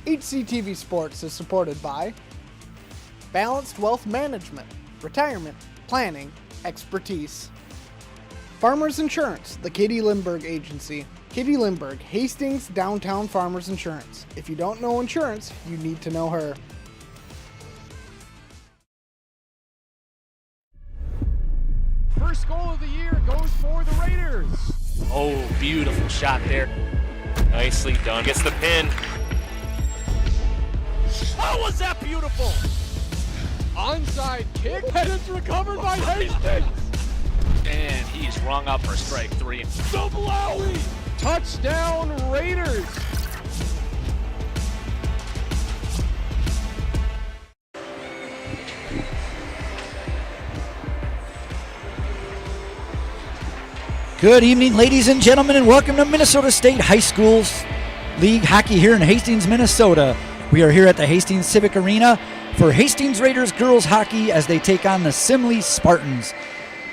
HCTV Sports is supported by Balanced Wealth Management, Retirement, Planning, Expertise. Farmers Insurance, the Katie Lindbergh Agency. Katie Lindbergh, Hastings Downtown Farmers Insurance. If you don't know insurance, you need to know her. First goal of the year goes for the Raiders. Oh, beautiful shot there. Nicely done. Gets the pin. Oh, was that beautiful? Onside kick, and it's recovered by Hastings. And he's rung up for strike 3. Sublowy! Touchdown Raiders! Good evening, ladies and gentlemen, and welcome to Minnesota State High School's League Hockey here in Hastings, Minnesota. We are here at the Hastings Civic Arena for Hastings Raiders girls hockey as they take on the Simley Spartans.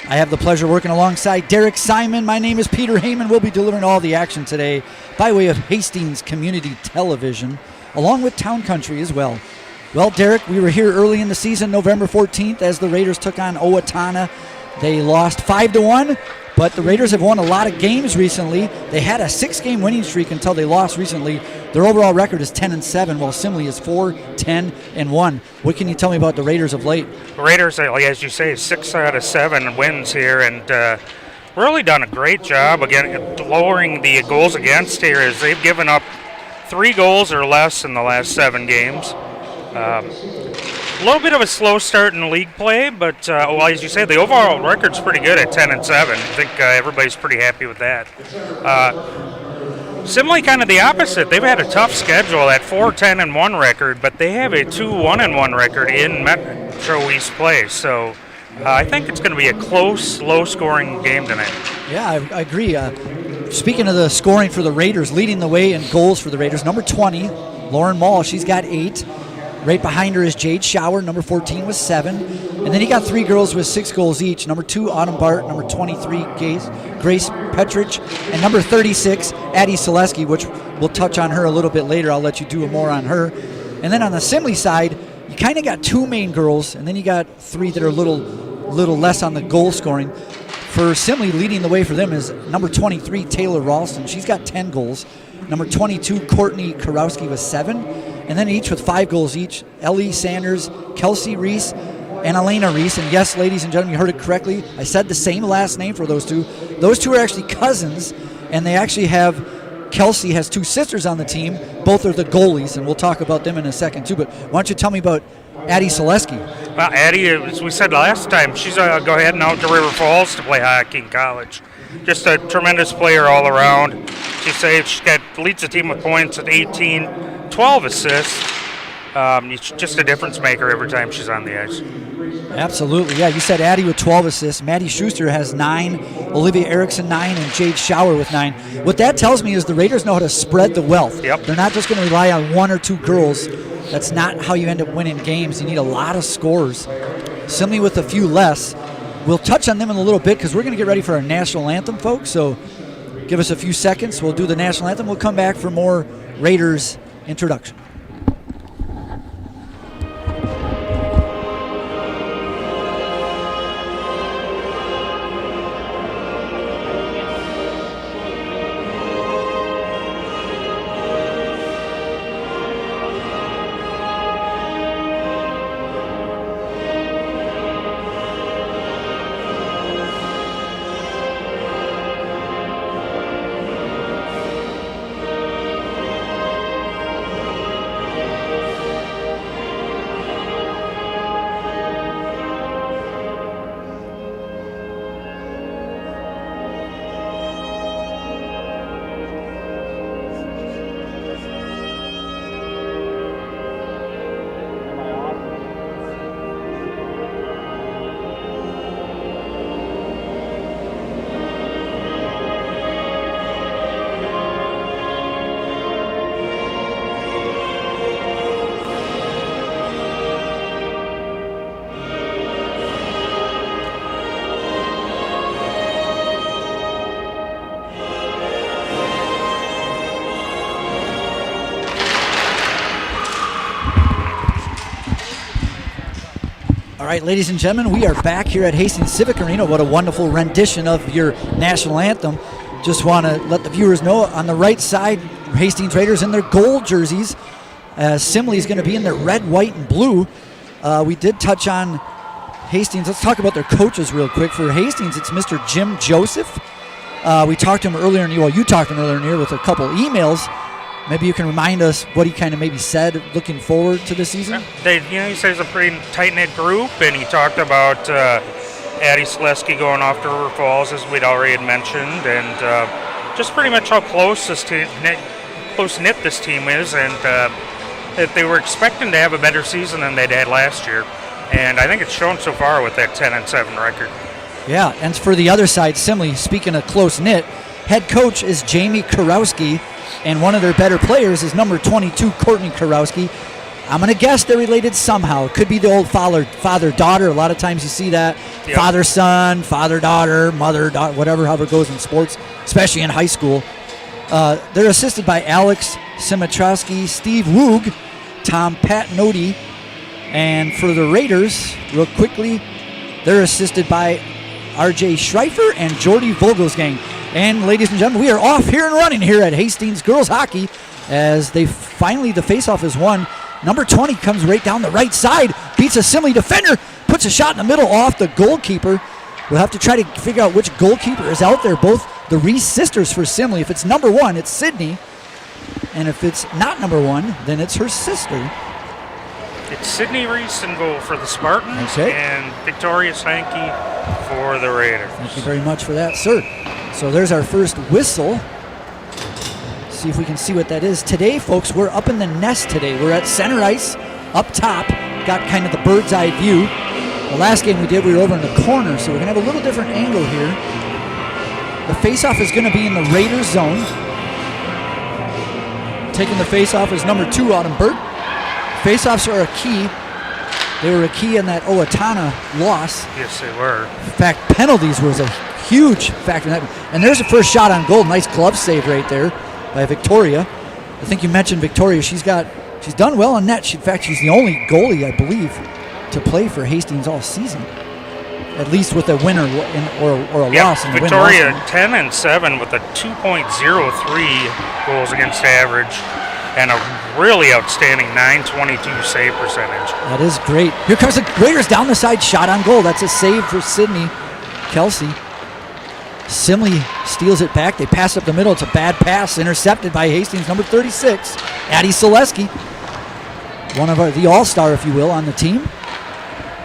I have the pleasure working alongside Derek Simon. My name is Peter Heyman. We'll be delivering all the action today by way of Hastings Community Television, along with Town Country as well. Well, Derek, we were here early in the season, November 14th, as the Raiders took on Owatonna. They lost 5-1. But the Raiders have won a lot of games recently. They had a 6-game winning streak until they lost recently. Their overall record is 10-7, while Simley is 4-10-1. What can you tell me about the Raiders of late? The Raiders, as you say, 6 out of 7 wins here, and really done a great job again lowering the goals against here, as they've given up 3 goals or less in the last 7 games. A little bit of a slow start in league play, but as you say, the overall record's pretty good at 10-7. I think everybody's pretty happy with that. Simley kind of the opposite. They've had a tough schedule, that 4-10-1 record, but they have a 2-1-1 record in Metro East play. So I think it's going to be a close, low-scoring game tonight. Yeah, I agree. Speaking of the scoring for the Raiders, leading the way in goals for the Raiders, number 20, Lauren Mall, she's got 8. Right behind her is Jade Shower, number 14 with 7. And then you got 3 girls with 6 goals each. Number 2, Autumn Bart. Number 23, Grace Petrich. And number 36, Addie Selesky, which we'll touch on her a little bit later. I'll let you do more on her. And then on the Simley side, you kind of got 2 main girls, and then you got 3 that are a little less on the goal scoring. For Simley, leading the way for them is number 23, Taylor Ralston. She's got 10 goals. Number 22, Courtney Karowski with 7. And then each with 5 goals each, Ellie Sanders, Kelsey Reese, and Elena Reese. And yes, ladies and gentlemen, you heard it correctly. I said the same last name for those two. Those two are actually cousins, and they actually have, Kelsey has 2 sisters on the team. Both are the goalies, and we'll talk about them in a second too. But why don't you tell me about Addie Selesky? Well, Addie, as we said last time, she's go ahead and out to River Falls to play hockey in college. Just a tremendous player all around. She leads the team with points at 18, 12 assists. Just a difference maker every time she's on the ice. Absolutely, yeah. You said Addie with 12 assists. Maddie Schuster has 9, Olivia Erickson 9, and Jade Shower with 9. What that tells me is the Raiders know how to spread the wealth. Yep. They're not just going to rely on 1 or 2 girls. That's not how you end up winning games. You need a lot of scores. Simley with a few less. We'll touch on them in a little bit because we're going to get ready for our national anthem, folks. So give us a few seconds. We'll do the national anthem. We'll come back for more Raiders introduction. All right, ladies and gentlemen, we are back here at Hastings Civic Arena. What a wonderful rendition of your national anthem. Just want to let the viewers know on the right side, Hastings Raiders in their gold jerseys. Simley is going to be in their red, white, and blue. We did touch on Hastings. Let's talk about their coaches real quick. For Hastings, it's Mr. Jim Joseph. We talked to him earlier in the year. Well, you talked to him earlier in the year with a couple emails. Maybe you can remind us what he kind of maybe said looking forward to the season? He says a pretty tight-knit group, and he talked about Addie Selesky going off to River Falls, as we'd already had mentioned, and just pretty much how close-knit this team is, and that they were expecting to have a better season than they'd had last year. And I think it's shown so far with that 10-7 record. Yeah, and for the other side, Simley, speaking of close-knit, head coach is Jamie Kurowski, and one of their better players is number 22, Courtney Kurowski. I'm going to guess they're related somehow. It could be the old father-daughter. A lot of times you see that. Yep. Father-son, father-daughter, mother-daughter, whatever, however it goes in sports, especially in high school. They're assisted by Alex Simitrowski, Steve Woog, Tom Patnodi, and for the Raiders, real quickly, they're assisted by R.J. Schreifer and Jordy Vogelsgang. And ladies and gentlemen, we are off here and running here at Hastings Girls Hockey as the faceoff is won. Number 20 comes right down the right side, beats a Simley defender, puts a shot in the middle off the goalkeeper. We'll have to try to figure out which goalkeeper is out there. Both the Reese sisters for Simley. If it's number 1, it's Sydney. And if it's not number 1, then it's her sister. It's Sydney Reese in goal for the Spartans, okay, and Victoria Sankey for the Raiders. Thank you very much for that, sir. So there's our first whistle. See if we can see what that is. Today, folks, we're up in the nest today. We're at center ice, up top. Got kind of the bird's eye view. The last game we did, we were over in the corner, so we're going to have a little different angle here. The faceoff is going to be in the Raiders zone. Taking the faceoff is number 2, Autumn Burt. Faceoffs are a key. They were a key in that Owatonna loss. Yes, they were. In fact, penalties was a huge factor in that. And there's the first shot on goal. Nice glove save right there by Victoria. I think you mentioned Victoria. She's done well in net. In fact, she's the only goalie, I believe, to play for Hastings all season. At least with a win or a loss. In the Victoria 10-7 with a 2.03 goals against average and a really outstanding 922 save percentage. That is great. Here comes the Raiders down the side, shot on goal. That's a save for Sydney Kelsey. Simley steals it back. They pass up the middle. It's a bad pass, intercepted by Hastings, number 36, Addie Selesky. One of the all-star, if you will, on the team.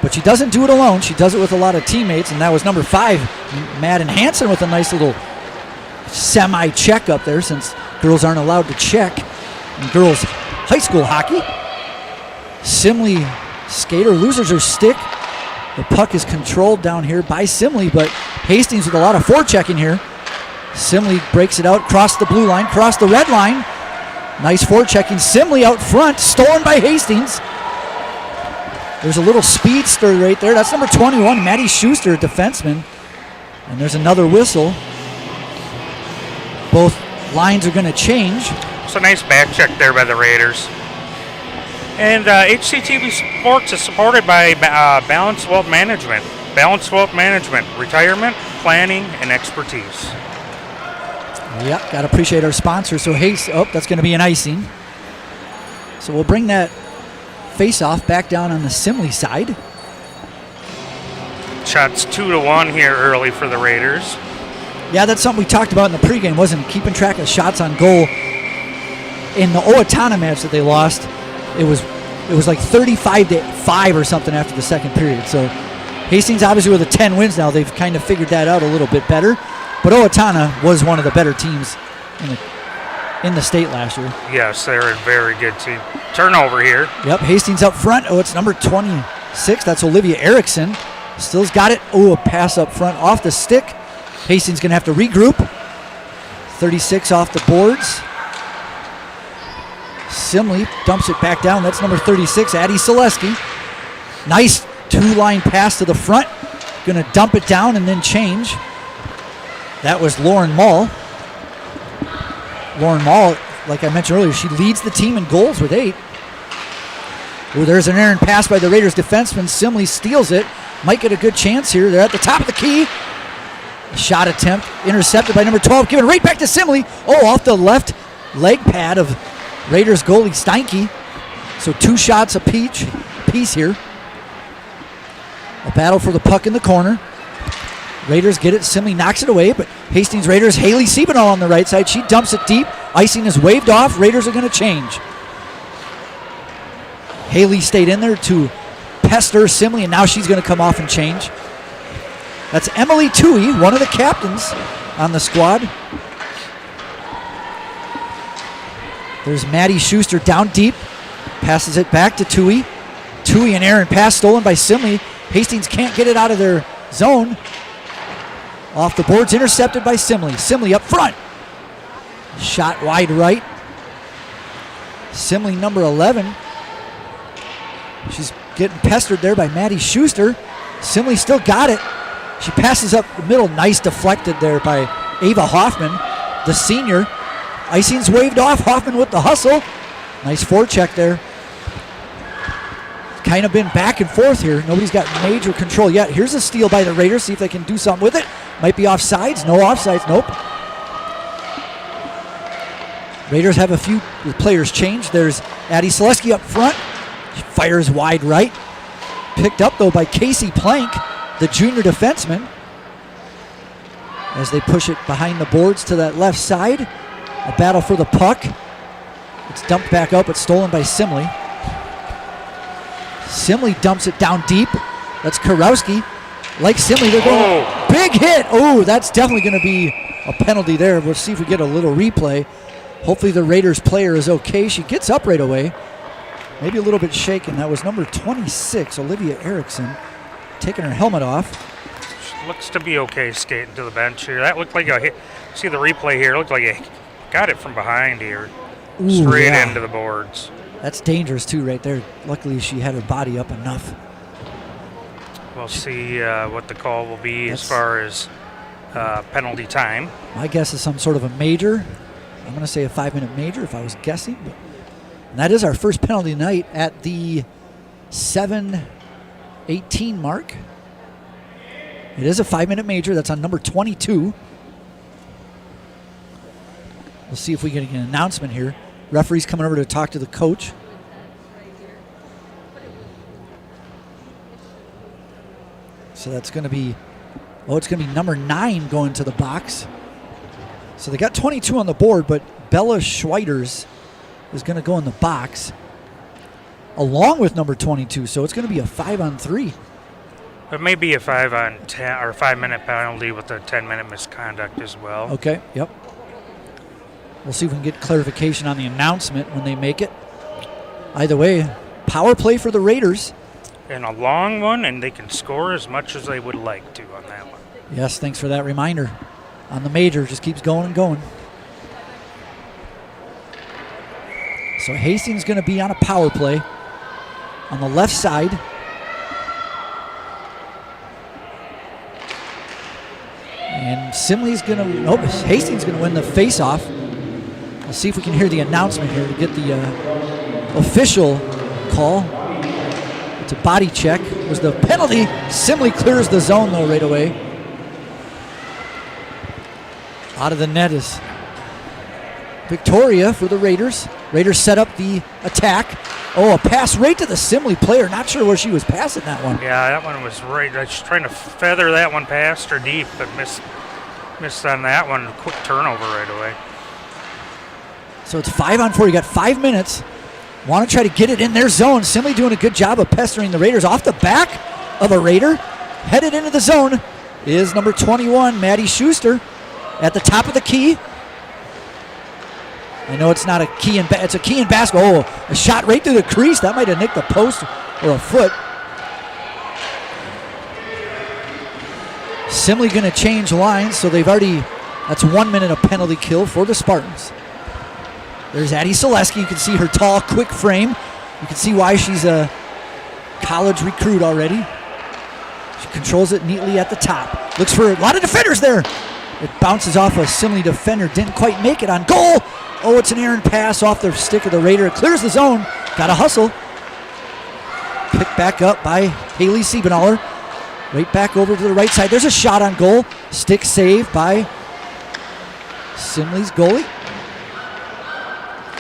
But she doesn't do it alone. She does it with a lot of teammates, and that was number 5, Madden Hansen, with a nice little semi-check up there, since girls aren't allowed to check in girls high school hockey. Simley skater loses her stick. The puck is controlled down here by Simley, but Hastings with a lot of forechecking here. Simley breaks it out, cross the blue line, cross the red line. Nice forechecking. Simley out front, stolen by Hastings. There's a little speedster right there. That's number 21, Maddie Schuster, a defenseman. And there's another whistle. Both lines are going to change. It's a nice back check there by the Raiders. And HCTV Sports is supported by Balanced Wealth Management. Balanced Wealth Management, retirement, planning, and expertise. Yep, got to appreciate our sponsors. So that's going to be an icing. So we'll bring that face-off back down on the Simley side. Shots 2-1 here early for the Raiders. Yeah, that's something we talked about in the pregame, wasn't it? Keeping track of shots on goal. In the Owatonna match that they lost, it was like 35-5 or something after the second period. So Hastings, obviously with the 10 wins now, they've kind of figured that out a little bit better. But Owatonna was one of the better teams in the state last year. Yes, they're a very good team. Turnover here. Yep, Hastings up front. Oh, it's number 26. That's Olivia Erickson. Still's got it. Oh, a pass up front off the stick. Hastings going to have to regroup. 36 off the boards. Simley dumps it back down. That's number 36, Addie Selesky. Nice two-line pass to the front. Going to dump it down and then change. That was Lauren Mall. Lauren Mall, like I mentioned earlier, she leads the team in goals with 8. Oh, there's an errant pass by the Raiders defenseman. Simley steals it. Might get a good chance here. They're at the top of the key. Shot attempt intercepted by number 12, given right back to Simley. Oh, off the left leg pad of Raiders goalie Steinke. So 2 shots apiece here. A battle for the puck in the corner. Raiders get it. Simley knocks it away, but Hastings Raiders, Haley Siebenall on the right side. She dumps it deep. Icing is waved off. Raiders are going to change. Haley stayed in there to pester Simley, and now she's going to come off and change. That's Emily Toohey, one of the captains on the squad. There's Maddie Schuster down deep. Passes it back to Toohey. Toohey, an errant pass stolen by Simley. Hastings can't get it out of their zone. Off the boards, intercepted by Simley. Simley up front. Shot wide right. Simley, number 11. She's getting pestered there by Maddie Schuster. Simley still got it. She passes up the middle. Nice deflected there by Ava Hoffman, the senior. Icing's waved off. Hoffman with the hustle. Nice forecheck there. Kind of been back and forth here. Nobody's got major control yet. Here's a steal by the Raiders. See if they can do something with it. Might be offsides. No offsides. Nope. Raiders have a few players change. There's Addie Selesky up front. She fires wide right. Picked up, though, by Casey Plank, the junior defenseman. As they push it behind the boards to that left side. A battle for the puck. It's dumped back up. It's stolen by Simley. Simley dumps it down deep. That's Karowski. Like Simley, they're going big hit. Oh, that's definitely going to be a penalty there. We'll see if we get a little replay. Hopefully the Raiders player is okay. She gets up right away. Maybe a little bit shaken. That was number 26, Olivia Erickson, taking her helmet off. She looks to be okay skating to the bench here. That looked like a hit. See the replay here. It looked like it got it from behind here. Ooh, straight into the boards. That's dangerous, too, right there. Luckily, she had her body up enough. We'll see what the call will be as far as penalty time. My guess is some sort of a major. I'm going to say a 5-minute major if I was guessing. And that is our first penalty night at the 7:18 mark. It is a 5-minute major. That's on number 22. We'll see if we get an announcement here. Referee's coming over to talk to the coach. So that's going to be, it's going to be number 9 going to the box. So they got 22 on the board, but Bella Schweiders is going to go in the box along with number 22. So it's going to be a 5-on-3. It may be a 5-on-10 or 5-minute penalty with a 10-minute misconduct as well. Okay, yep. We'll see if we can get clarification on the announcement when they make it. Either way, power play for the Raiders. And a long one, and they can score as much as they would like to on that one. Yes, thanks for that reminder. On the major, just keeps going and going. So Hastings going to be on a power play on the left side. And Simley's going to, Hastings going to win the face-off. Let's see if we can hear the announcement here to get the official call. It's a body check. Was the penalty. Simley clears the zone, though, right away. Out of the net is Victoria for the Raiders. Raiders set up the attack. Oh, a pass right to the Simley player. Not sure where she was passing that one. Yeah, that one was right. I was trying to feather that one past her deep, but missed on that one. Quick turnover right away. So it's 5-on-4. You got 5 minutes. Want to try to get it in their zone. Simley doing a good job of pestering the Raiders. Off the back of a Raider. Headed into the zone is number 21, Maddie Schuster, at the top of the key. I know it's not a key in it's a key in basket. Oh, a shot right through the crease. That might have nicked the post or a foot. Simley going to change lines, so they've already, that's 1 minute of penalty kill for the Spartans. There's Addie Selesky. You can see her tall, quick frame. You can see why she's a college recruit already. She controls it neatly at the top. Looks for a lot of defenders there. It bounces off a Simley defender. Didn't quite make it on goal. Oh, it's an errant pass off the stick of the Raider. It clears the zone. Got to hustle. Picked back up by Haley Siebenaller. Right back over to the right side. There's a shot on goal. Stick save by Simley's goalie.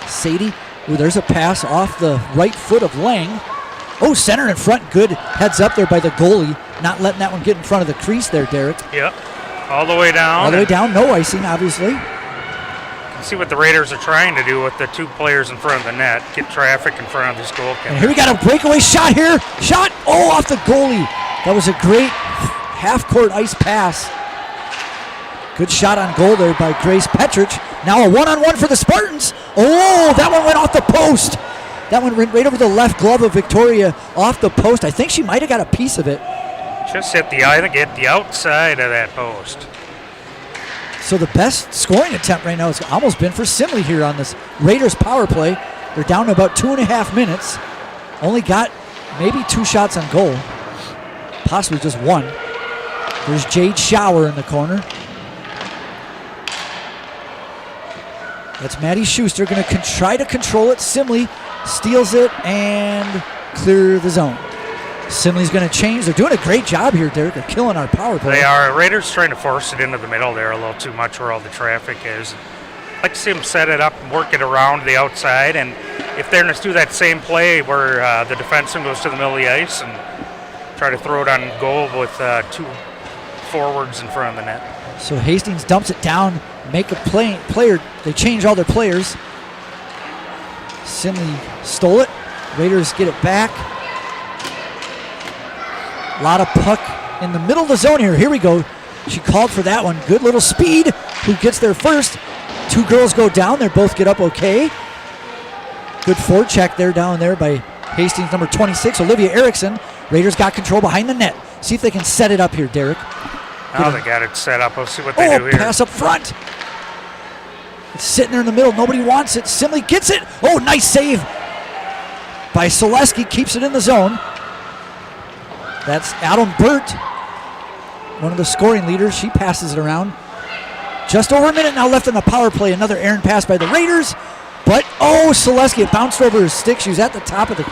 Sadie. Ooh, there's a pass off the right foot of Lang. Oh, center in front. Good heads up there by the goalie. Not letting that one get in front of the crease there, Derek. Yep. All the way down. All the way down. No icing, obviously. See what the Raiders are trying to do with the 2 players in front of the net. Get traffic in front of this goalkeeper. And here we got a breakaway shot here. Shot. Oh, off the goalie. That was a great half-court ice pass. Good shot on goal there by Grace Petrich. Now a one-on-one for the Spartans. Oh, that one went off the post. That one went right over the left glove of Victoria off the post. I think she might have got a piece of it. Just hit the outside of that post. So the best scoring attempt right now has almost been for Simley here on this Raiders power play. They're down to about 2.5 minutes. Only got maybe 2 shots on goal. Possibly just 1. There's Jade Shower in the corner. That's Maddie Schuster going to try to control it. Simley steals it and clear the zone. Simley's going to change. They're doing a great job here, Derek. They're killing our power play. They are. Raiders trying to force it into the middle there a little too much where all the traffic is. I'd like to see them set it up and work it around the outside. And if they're going to do that same play where the defenseman goes to the middle of the ice and try to throw it on goal with 2 forwards in front of the net. So Hastings dumps it down, make a player. They change all their players. Simley stole it. Raiders get it back. A lot of puck in the middle of the zone here. Here we go. She called for that one. Good little speed. Who gets there first? 2 girls go down. They both get up okay. Good forecheck there down there by Hastings number 26, Olivia Erickson. Raiders got control behind the net. See if they can set it up here, Derek. Now they got it set up. Let's see what they do here. Pass up front. It's sitting there in the middle. Nobody wants it. Simley gets it. Oh, nice save by Selesky. Keeps it in the zone. That's Adam Burt, one of the scoring leaders. She passes it around. Just over a minute now left in the power play. Another errant pass by the Raiders. But, oh, Selesky, it bounced over his stick. She was at the top of the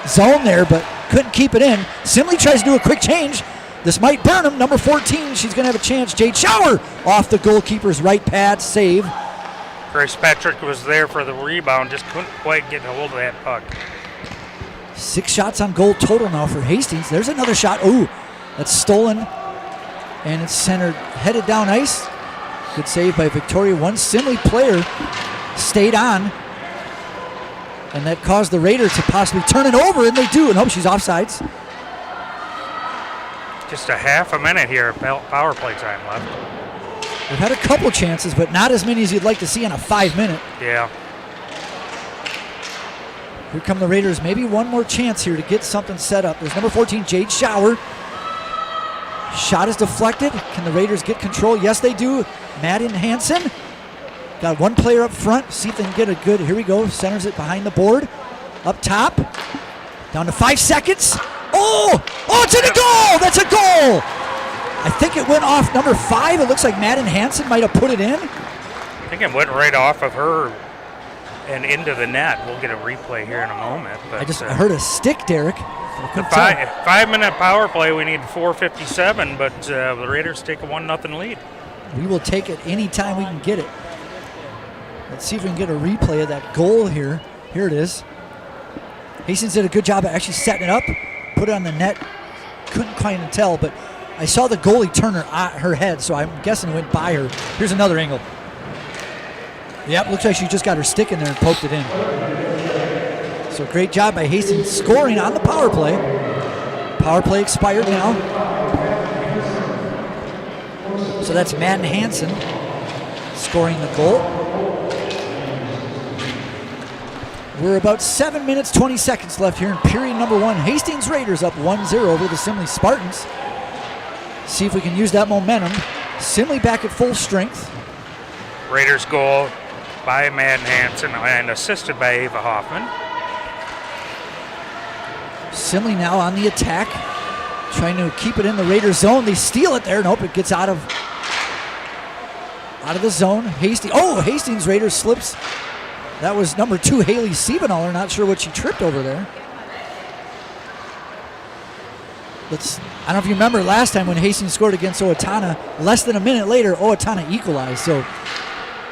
zone there, but couldn't keep it in. Simley tries to do a quick change. This might burn him. Number 14, she's going to have a chance. Jade Shower off the goalkeeper's right pad. Save. Grace Patrick was there for the rebound, just couldn't quite get a hold of that puck. 6 shots on goal total now for Hastings. There's another shot. Ooh, that's stolen. And it's centered, headed down ice. Good save by Victoria. One Simley player stayed on. And that caused the Raiders to possibly turn it over, and they do. And hope she's offsides. Just a half a minute here, power play time left. They've had a couple chances, but not as many as you'd like to see in a 5-minute. Yeah. Here come the Raiders. Maybe one more chance here to get something set up. There's number 14, Jade Shower. Shot is deflected. Can the Raiders get control? Yes, they do. Madden Hansen. Got one player up front. See if they can get a good. Here we go. Centers it behind the board. Up top. Down to 5 seconds. Oh! Oh, it's in a goal! That's a goal! I think it went off number 5. It looks like Madden Hansen might have put it in. I think it went right off of her and into the net. We'll get a replay here in a moment. But I heard a stick, Derek. The 5-minute power play, we need 4:57, but the Raiders take a 1-0 lead. We will take it anytime we can get it. Let's see if we can get a replay of that goal here. Here it is. Hastings did a good job of actually setting it up, put it on the net. Couldn't quite tell, but I saw the goalie turn her head, so I'm guessing it went by her. Here's another angle. Yep, looks like she just got her stick in there and poked it in. So great job by Hastings scoring on the power play. Power play expired now. So that's Madden Hansen scoring the goal. We're about 7 minutes, 20 seconds left here in period number 1. Hastings Raiders up 1-0 over the Simley Spartans. See if we can use that momentum. Simley back at full strength. Raiders goal by Madden Hansen and assisted by Ava Hoffman. Simley now on the attack, trying to keep it in the Raiders zone. They steal it there. Nope, it gets out of the zone. Hastings Raiders slips. That was number 2, Haley Siebenaller. Not sure what she tripped over there. I don't know if you remember last time when Hastings scored against Owatonna, less than a minute later, Owatonna equalized. So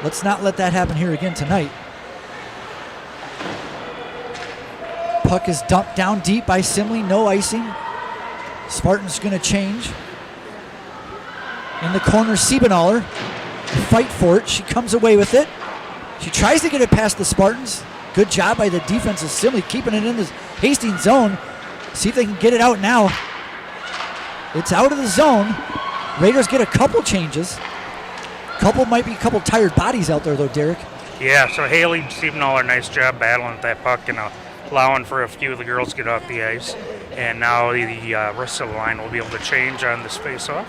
let's not let that happen here again tonight. Puck is dumped down deep by Simley, no icing. Spartans going to change. In the corner, Siebenaller, fight for it. She comes away with it. She tries to get it past the Spartans. Good job by the defense of Simley, keeping it in the Hastings zone. See if they can get it out now. It's out of the zone. Raiders get a couple changes. Might be a couple tired bodies out there, though, Derek. Yeah, so Haley Siebenaller, nice job battling with that puck and allowing for a few of the girls to get off the ice. And now the rest of the line will be able to change on this face-off.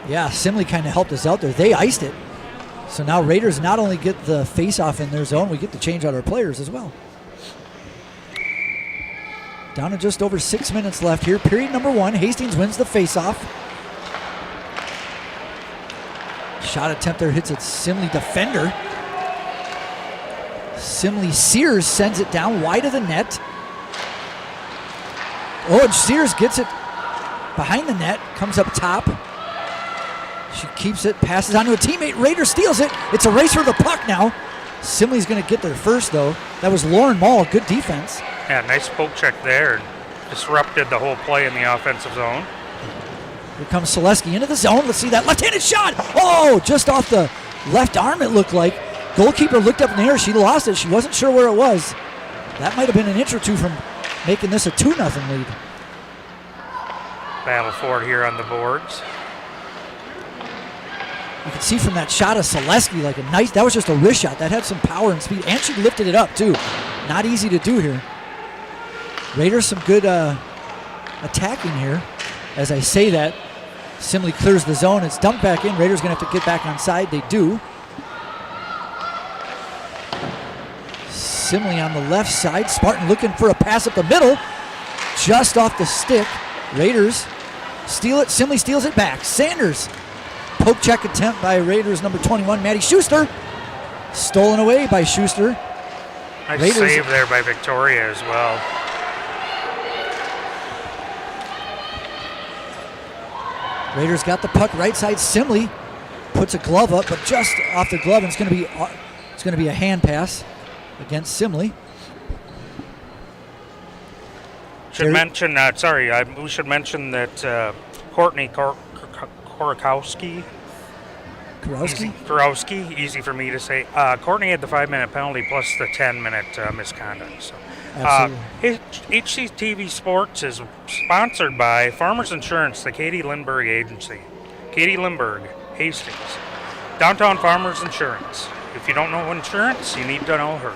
Yeah, Simley kind of helped us out there. They iced it. So now Raiders not only get the face-off in their zone, we get to change out our players as well. Down to just over 6 minutes left here. Period number 1. Hastings wins the face-off. Shot attempt there hits its Simley defender. Simley Sears sends it down wide of the net. Oh, and Sears gets it behind the net. Comes up top. She keeps it, passes on to a teammate. Raider steals it. It's a race for the puck now. Simley's going to get there first, though. That was Lauren Mall. Good defense. Yeah, nice poke check there. Disrupted the whole play in the offensive zone. Here comes Selesky into the zone. Let's see that left-handed shot. Oh, just off the left arm it looked like. Goalkeeper looked up in the air. She lost it. She wasn't sure where it was. That might have been an inch or two from making this a 2-0 lead. Battle for it here on the boards. You can see from that shot of Selesky, like a nice, that was just a wrist shot. That had some power and speed, and she lifted it up too. Not easy to do here. Raiders some good attacking here. As I say that, Simley clears the zone. It's dumped back in. Raiders going to have to get back on side. They do. Simley on the left side. Spartan looking for a pass up the middle. Just off the stick. Raiders steal it. Simley steals it back. Sanders. Poke check attempt by Raiders number 21, Maddie Schuster. Stolen away by Schuster. Nice Raiders save there by Victoria as well. Raiders got the puck right side. Simley puts a glove up, but just off the glove, and it's going to be a hand pass against Simley. Should mention, we should mention that Courtney Kurowski, easy for me to say. Courtney had the 5-minute penalty plus the 10-minute misconduct. So, HCTV Sports is sponsored by Farmers Insurance, the Katie Lindbergh Agency. Katie Lindbergh, Hastings. Downtown Farmers Insurance. If you don't know insurance, you need to know her.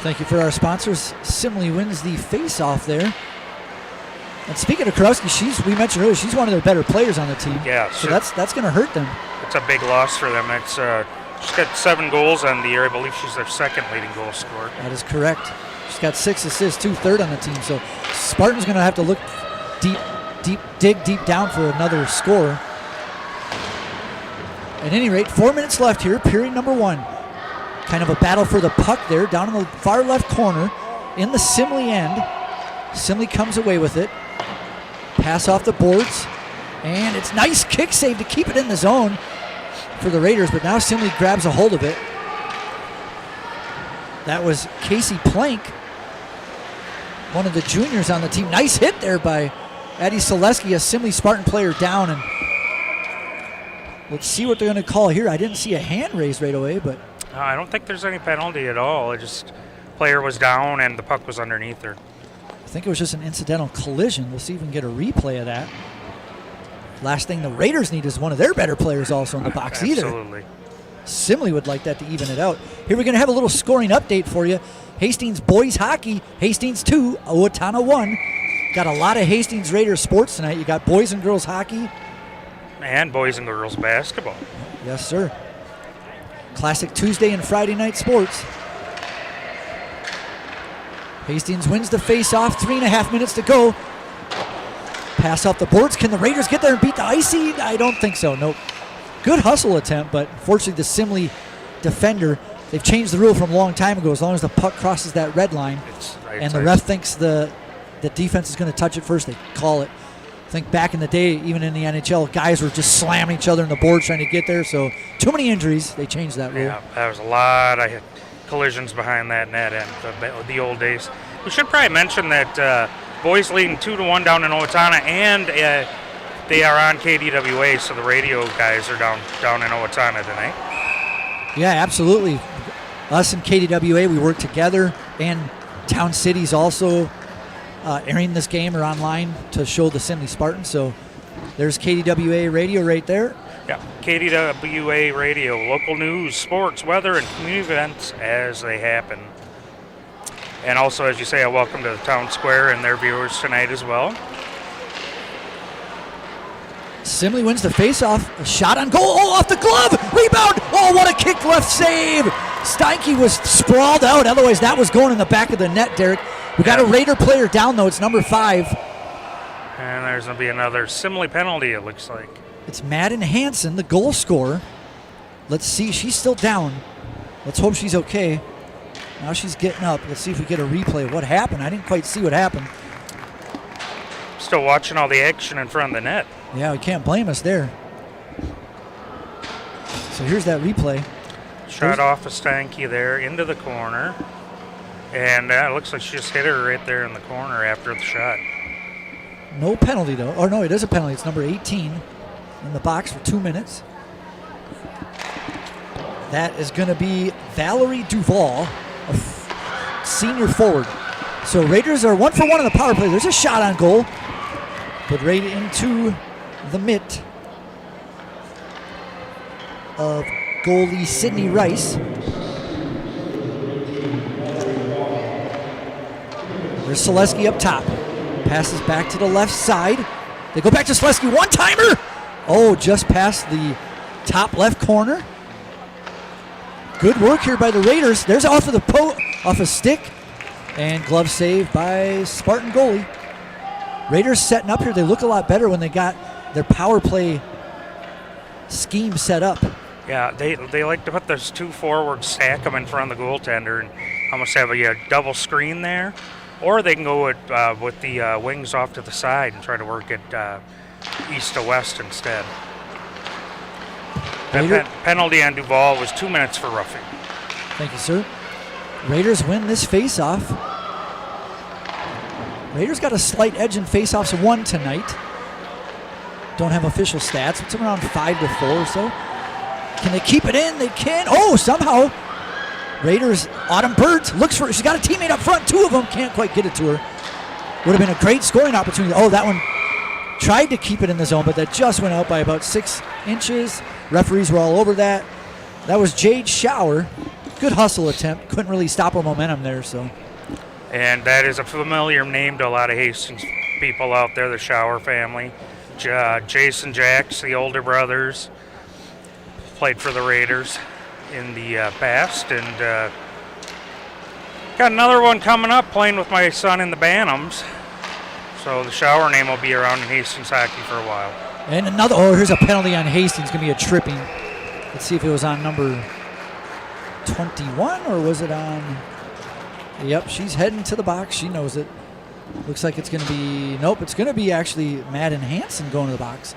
Thank you for our sponsors. Simley wins the face-off there. And speaking of Kurowski, we mentioned earlier, she's one of their better players on the team. Yeah. So that's going to hurt them. It's a big loss for them. It's she's got 7 goals on the year. I believe she's their second leading goal scorer. That is correct. She's got 6 assists, 2 third on the team. So Spartan's going to have to look dig deep down for another score. At any rate, 4 minutes left here, period number 1. Kind of a battle for the puck there, down in the far left corner, in the Simley end. Simley comes away with it. Pass off the boards, and it's nice kick save to keep it in the zone for the Raiders, but now Simley grabs a hold of it. That was Casey Plank, one of the juniors on the team. Nice hit there by Addie Selesky, a Simley Spartan player down, and let's see what they're going to call here. I didn't see a hand raised right away, but I don't think there's any penalty at all. It just player was down and the puck was underneath her. I think it was just an incidental collision. We'll see if we can get a replay of that. Last thing the Raiders need is one of their better players also in the box either. Absolutely. Simley would like that to even it out. Here we're going to have a little scoring update for you. Hastings boys hockey, Hastings 2, Owatonna 1. Got a lot of Hastings Raiders sports tonight. You got boys and girls hockey. And boys and girls basketball. Yes, sir. Classic Tuesday and Friday night sports. Hastings wins the face-off, 3.5 minutes to go. Pass off the boards. Can the Raiders get there and beat the icy? I don't think so, nope. Good hustle attempt, but unfortunately the Simley defender, they've changed the rule from a long time ago. As long as the puck crosses that red line, It's right and the side. ref thinks the the defense is going to touch it first, they call it. I think back in the day, even in the NHL, guys were just slamming each other in the board trying to get there. So too many injuries. They changed that rule. Yeah, there was a lot of collisions behind that net in the old days. We should probably mention that boys leading 2-1 down in Owatonna, and they are on KDWA, so the radio guys are down in Owatonna tonight. Yeah, absolutely. Us and KDWA, we work together, and Town Cities also airing this game or online to show the Simley Spartans. So there's KDWA radio right there. Yeah, KDWA radio, local news, sports, weather, and community events as they happen. And also, as you say, a welcome to the Town Square and their viewers tonight as well. Simley wins the faceoff. A shot on goal. Oh, off the glove. Rebound. Oh, what a kick left save. Steinke was sprawled out. Otherwise, that was going in the back of the net, Derek. We got a Raider player down, though. It's number 5. And there's going to be another Simley penalty, it looks like. It's Madden Hansen, the goal scorer. Let's see. She's still down. Let's hope she's okay. Now she's getting up. Let's see if we get a replay of what happened. I didn't quite see what happened. Still watching all the action in front of the net. Yeah, we can't blame us there. So here's that replay. Shot off of Steinke there into the corner. And it looks like she just hit her right there in the corner after the shot. No penalty, though. Or no, it is a penalty. It's number 18 in the box for 2 minutes. That is going to be Valerie Duvall, a senior forward. So Raiders are 1 for 1 in the power play. There's a shot on goal. Put right into the mitt of goalie Sydney Rice. There's Selesky up top. Passes back to the left side. They go back to Selesky. One-timer! Oh, just past the top left corner. Good work here by the Raiders. There's off of off a stick. And glove save by Spartan goalie. Raiders setting up here. They look a lot better when they got their power play scheme set up. Yeah, they like to put those 2 forwards, stack them in front of the goaltender, and almost have a double screen there. Or they can go with the wings off to the side and try to work it east to west instead. That penalty on Duvall was 2 minutes for roughing. Thank you, sir. Raiders win this face-off. Raiders got a slight edge in face-offs 1 tonight. Don't have official stats. It's around 5-4 or so. Can they keep it in? They can. Oh, somehow. Raiders, Autumn Burt looks for it. She's got a teammate up front. 2 of them can't quite get it to her. Would have been a great scoring opportunity. Oh, that one tried to keep it in the zone, but that just went out by about 6 inches. Referees were all over that. That was Jade Shower. Good hustle attempt. Couldn't really stop her momentum there. So. And that is a familiar name to a lot of Hastings people out there, the Shower family. Jason Jacks, the older brothers, played for the Raiders in the past, and got another one coming up playing with my son in the Bantams. So the Shower name will be around in Hastings hockey for a while. And another, here's a penalty on Hastings. Going to be a tripping. Let's see if it was on number 21 or was it on... Yep, she's heading to the box. She knows it. Looks like it's going to be... Nope, it's going to be actually Madden Hansen going to the box.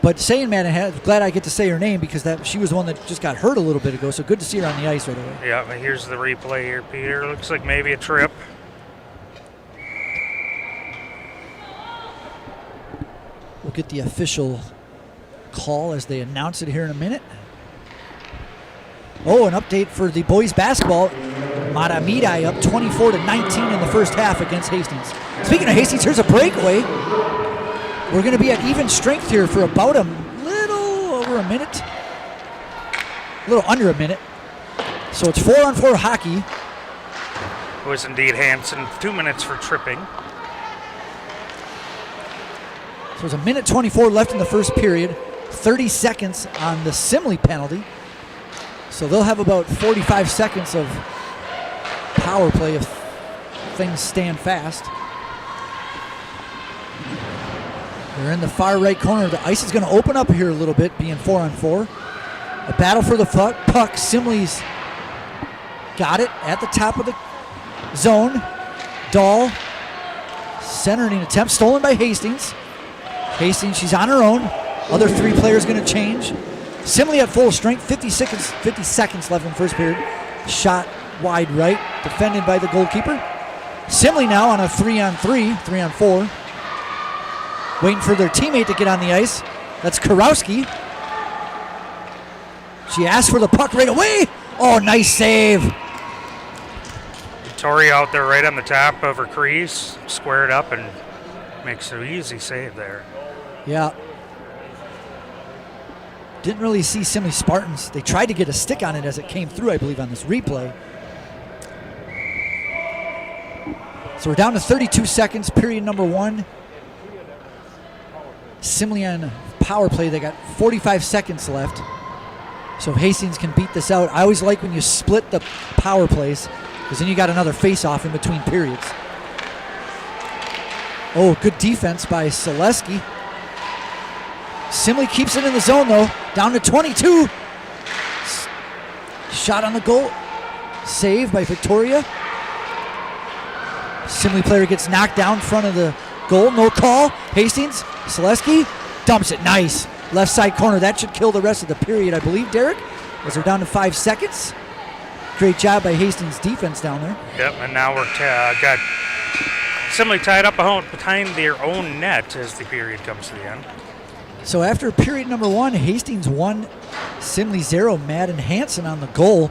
But saying Madden Hansen, glad I get to say her name because she was the one that just got hurt a little bit ago, so good to see her on the ice right away. Yeah, but here's the replay here, Peter. Looks like maybe a trip. We'll get the official call as they announce it here in a minute. Oh, an update for the boys basketball. Maramidai up 24-19 in the first half against Hastings. Speaking of Hastings, here's a breakaway. We're going to be at even strength here for about a little over a minute. A little under a minute. So it's 4-on-4 hockey. It was indeed Hansen. 2 minutes for tripping. So there's a minute 24 left in the first period. 30 seconds on the Simley penalty. So they'll have about 45 seconds of power play if things stand fast. They're in the far right corner. The ice is going to open up here a little bit, being 4-on-4. A battle for the puck. Simley's got it at the top of the zone. Dahl Centering attempt stolen by Hastings. Hastings, she's on her own. Other 3 players going to change. Simley at full strength, 50 seconds left in the first period. Shot wide right, defended by the goalkeeper. Simley now on a 3-on-3, 3-on-4. Waiting for their teammate to get on the ice. That's Karowski. She asked for the puck right away. Oh, nice save. Victoria out there right on the top of her crease, squared up and makes an easy save there. Yeah. Didn't really see Simley Spartans. They tried to get a stick on it as it came through, I believe, on this replay. So we're down to 32 seconds, period number 1. Simley on power play, they got 45 seconds left. So if Hastings can beat this out, I always like when you split the power plays, because then you got another face-off in between periods. Oh, good defense by Selesky. Simley keeps it in the zone, though. Down to 22. Shot on the goal. Save by Victoria. Simley player gets knocked down in front of the goal. No call. Hastings. Selesky dumps it. Nice. Left side corner. That should kill the rest of the period, I believe, Derek, as they're down to 5 seconds. Great job by Hastings' defense down there. Yep, and now we're got Simley tied up behind their own net as the period comes to the end. So after period number 1, Hastings 1, Simley 0. Madden Hansen on the goal.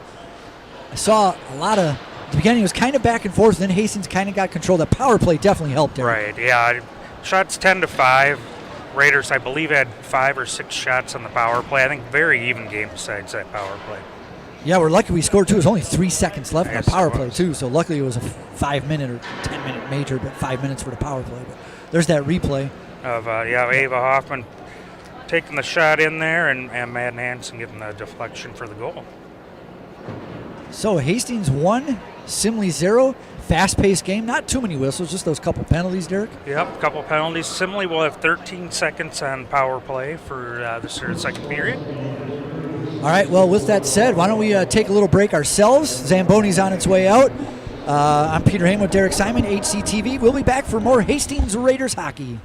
I saw a lot of, at the beginning it was kind of back and forth, then Hastings kind of got control. The power play definitely helped there. Right, yeah. Shots 10-5. Raiders, I believe, had 5 or 6 shots on the power play. I think very even game besides that power play. Yeah, we're lucky we scored 2. There's only 3 seconds left in Yes, the power it play was. too, so luckily it was a 5-minute or 10-minute major, but 5 minutes for the power play. But there's that replay. Of Ava Hoffman taking the shot in there and Madden Hansen getting the deflection for the goal. So Hastings 1, Simley 0. Fast-paced game, not too many whistles, just those couple penalties, Derek. Yep, a couple penalties. Simley will have 13 seconds on power play for the second period. All right, well, with that said, why don't we take a little break ourselves? Zamboni's on its way out. I'm Peter Hain with Derek Simon, HCTV. We'll be back for more Hastings Raiders hockey.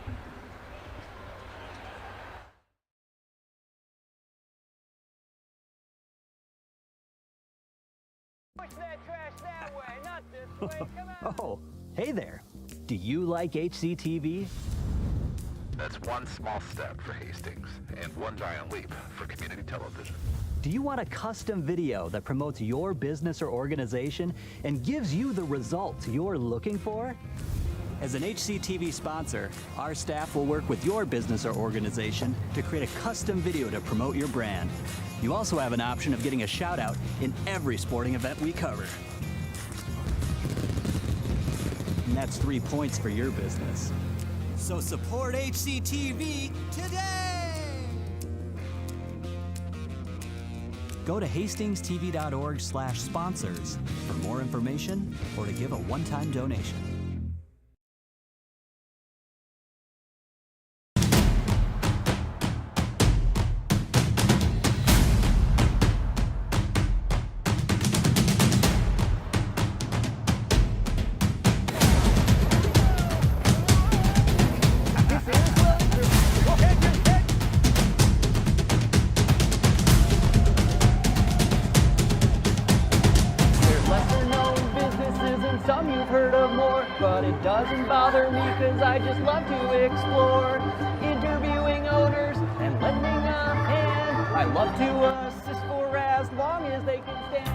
Oh, hey there. Do you like HCTV? That's one small step for Hastings and one giant leap for community television. Do you want a custom video that promotes your business or organization and gives you the results you're looking for? As an HCTV sponsor, our staff will work with your business or organization to create a custom video to promote your brand. You also have an option of getting a shout out in every sporting event we cover. And that's 3 points for your business. So support HCTV today! Go to hastingstv.org/sponsors for more information or to give a one-time donation. Some you've heard of more, but it doesn't bother me cause I just love to explore. Interviewing owners and lending a hand. I love to assist for as long as they can stand.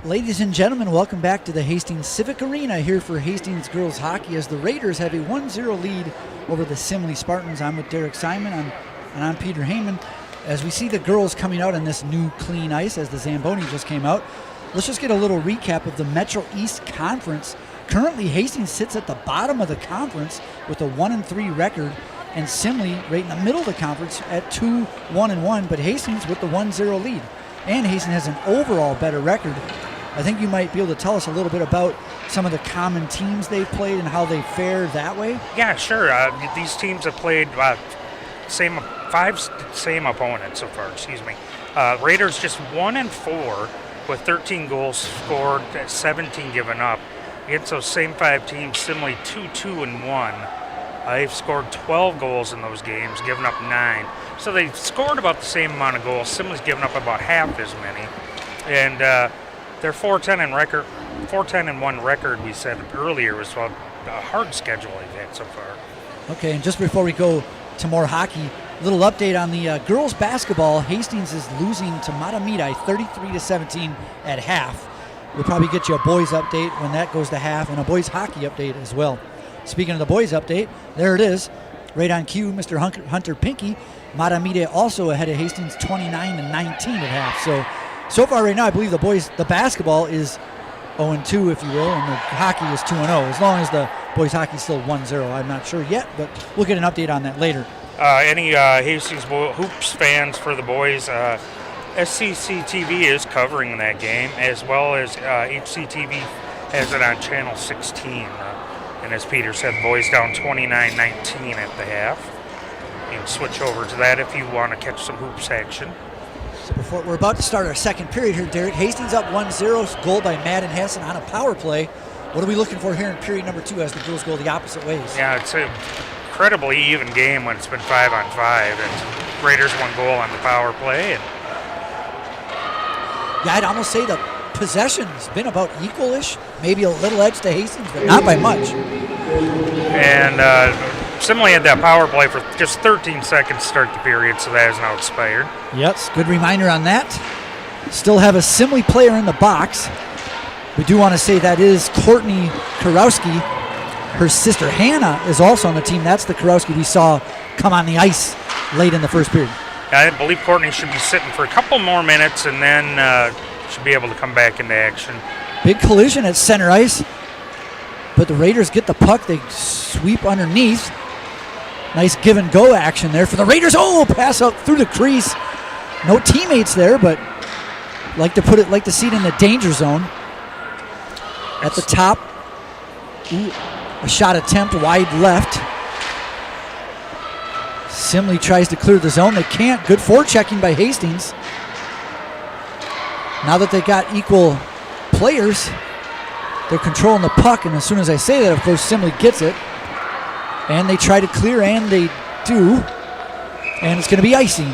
Ladies and gentlemen, welcome back to the Hastings Civic Arena here for Hastings girls hockey as the Raiders have a 1-0 lead over the Simley Spartans. I'm with Derek Simon and I'm Peter Heyman. As we see the girls coming out on this new clean ice as the Zamboni just came out, let's just get a little recap of the Metro East Conference. Currently, Hastings sits at the bottom of the conference with a 1-3 record, and Simley right in the middle of the conference at 2-1-1, but Hastings with the 1-0 lead. And Hastings has an overall better record. I think you might be able to tell us a little bit about some of the common teams they've played and how they fare that way. Yeah, sure. These teams have played five same opponents so far. Raiders just 1-4 with 13 goals scored, 17 given up. Against those same 5 teams, Simley 2-2-1. They've scored 12 goals in those games, given up 9. So they've scored about the same amount of goals. Simley's given up about half as many, and their 4-10-1 record we said earlier was a hard schedule they've had so far. Okay, and just before we go to more hockey, a little update on the girls basketball. Hastings is losing to Matamidi 33-17 at half. We'll probably get you a boys update when that goes to half and a boys hockey update as well. Speaking of the boys update, there it is, right on cue, Mr. Hunter Pinky. Matamidi also ahead of Hastings 29-19 at half. So far right now, I believe the basketball is 0-2, if you will, and the hockey is 2-0. As long as the boys hockey is still 1-0, I'm not sure yet, but we'll get an update on that later. Any Hastings Hoops fans for the boys, HCTV is covering that game, as well as HCTV has it on Channel 16. And as Peter said, boys down 29-19 at the half. You can switch over to that if you want to catch some hoops action. So before we're about to start our second period here, Derek, Hastings up 1-0, goal by Madden Hessen on a power play. What are we looking for here in period number 2 as the girls go the opposite ways? Yeah, it's an incredibly even game when it's been 5-on-5. And Raiders 1 goal on the power play. Yeah, I'd almost say the possession's been about equal-ish, maybe a little edge to Hastings, but not by much. And Simley had that power play for just 13 seconds to start the period, so that has now expired. Yes, good reminder on that. Still have a Simley player in the box. We do want to say that is Courtney Kurowski. Her sister Hannah is also on the team. That's the Kurowski we saw come on the ice late in the first period. I believe Courtney should be sitting for a couple more minutes and then should be able to come back into action. Big collision at center ice, but the Raiders get the puck. They sweep underneath. Nice give and go action there for the Raiders. Oh, pass out through the crease. No teammates there, but like to see it in the danger zone. At the top, a shot attempt wide left. Simley tries to clear the zone. They can't. Good forechecking by Hastings. Now that they got equal players, they're controlling the puck, and as soon as I say that, of course, Simley gets it. And they try to clear, and they do. And it's going to be icing.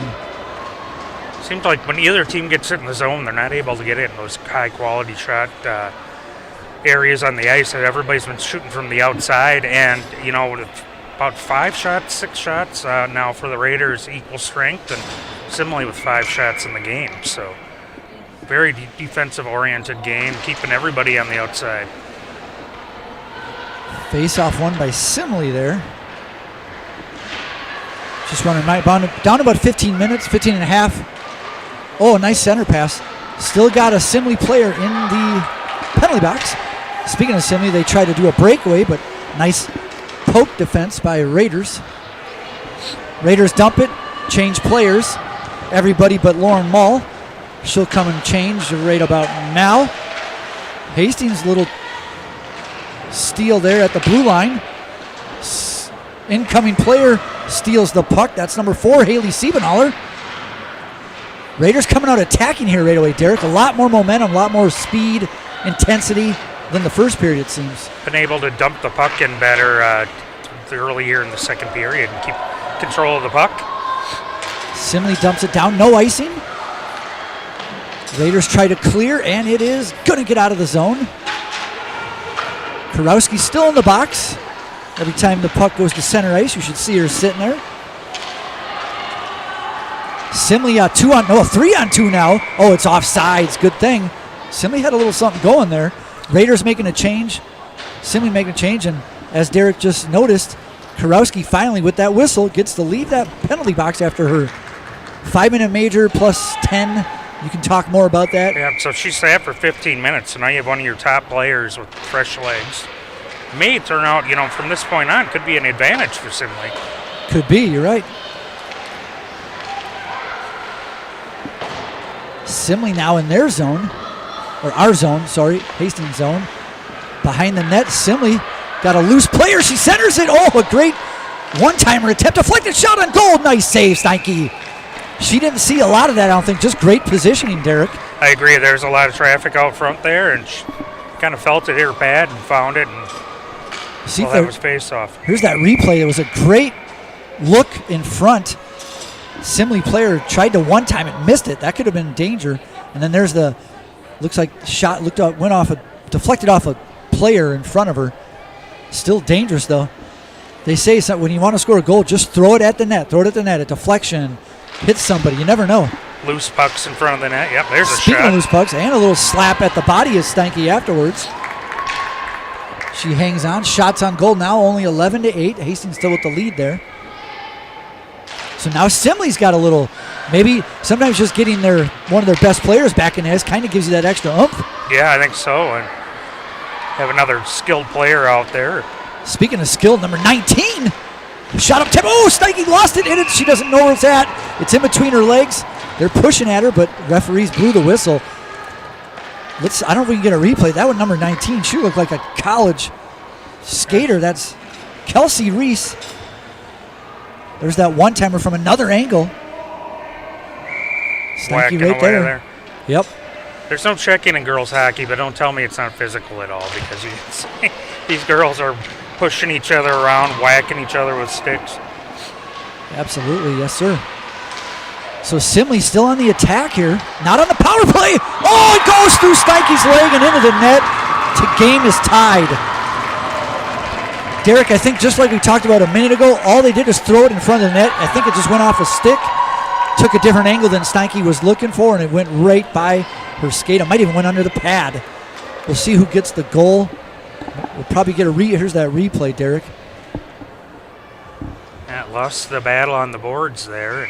Seems like when either team gets it in the zone, they're not able to get it in those high-quality shot areas on the ice. Everybody's been shooting from the outside, and, about 6 shots now for the Raiders, equal strength, and Simley with 5 shots in the game. So very defensive-oriented game, keeping everybody on the outside. Face-off won by Simley there. Just running down about 15 minutes, 15 and a half. Oh, nice center pass. Still got a Simley player in the penalty box. Speaking of Simley, they tried to do a breakaway, but nice poke defense by Raiders. Raiders dump it, change players. Everybody but Lauren Mull. She'll come and change right about now. Hastings, little steal there at the blue line. Incoming player steals the puck. That's number 4, Haley Siebenhaller. Raiders coming out attacking here right away, Derek. A lot more momentum, a lot more speed, intensity than the first period, it seems. Been able to dump the puck in better early here in the second period and keep control of the puck. Simley dumps it down, no icing. Raiders try to clear, and it is going to get out of the zone. Kurowski still in the box. Every time the puck goes to center ice, you should see her sitting there. Simley 3-on-2 now. Oh, it's offsides. Good thing. Simley had a little something going there. Raiders making a change. Simley making a change, and as Derek just noticed, Kurowski finally with that whistle gets to leave that penalty box after her 5-minute major plus 10. You can talk more about that. Yeah, so she sat for 15 minutes, so now you have one of your top players with fresh legs. May turn out, from this point on, could be an advantage for Simley. Could be, you're right. Simley now in their zone, or our zone, sorry, Hastings zone. Behind the net, Simley got a loose player. She centers it. Oh, a great one-timer attempt. Deflected shot on goal. Nice save, Steinke. She didn't see a lot of that, I don't think. Just great positioning, Derek. I agree. There's a lot of traffic out front there, and she kind of felt it in her pad and found it, and that was face-off. Here's that replay. There was a great look in front. Simley player tried to one-time it, missed it. That could have been danger. And then there's the, looks like the shot went off, deflected off a player in front of her. Still dangerous, though. They say when you want to score a goal, just throw it at the net. Throw it at the net. A deflection hits somebody. You never know. Loose pucks in front of the net. Yep, there's a shot. Speaking of loose pucks, and a little slap at the body of Steinke afterwards. She hangs on. Shots on goal now, only 11-8. Hastings still with the lead there. So now Simley's got a little, maybe sometimes just getting one of their best players back in this kind of gives you that extra oomph. Yeah, I think so. And have another skilled player out there. Speaking of skilled, number 19. Shot up tip. Oh, Steinke lost it. In it. She doesn't know where it's at. It's in between her legs. They're pushing at her, but referees blew the whistle. I don't know if we can get a replay. That one, number 19. She looked like a college skater. That's Kelsey Reese. There's that one-timer from another angle. Steinke right there. Yep. There's no checking in girls hockey, but don't tell me it's not physical at all, because you can see these girls are pushing each other around, whacking each other with sticks. Absolutely, yes, sir. So Simley still on the attack here. Not on the power play. Oh, it goes through Steinke's leg and into the net. The game is tied. Derek, I think just like we talked about a minute ago, all they did was throw it in front of the net. I think it just went off a stick, took a different angle than Steinke was looking for, and it went right by her skate. It might even went under the pad. We'll see who gets the goal. We'll probably get here's that replay, Derek. That lost the battle on the boards there.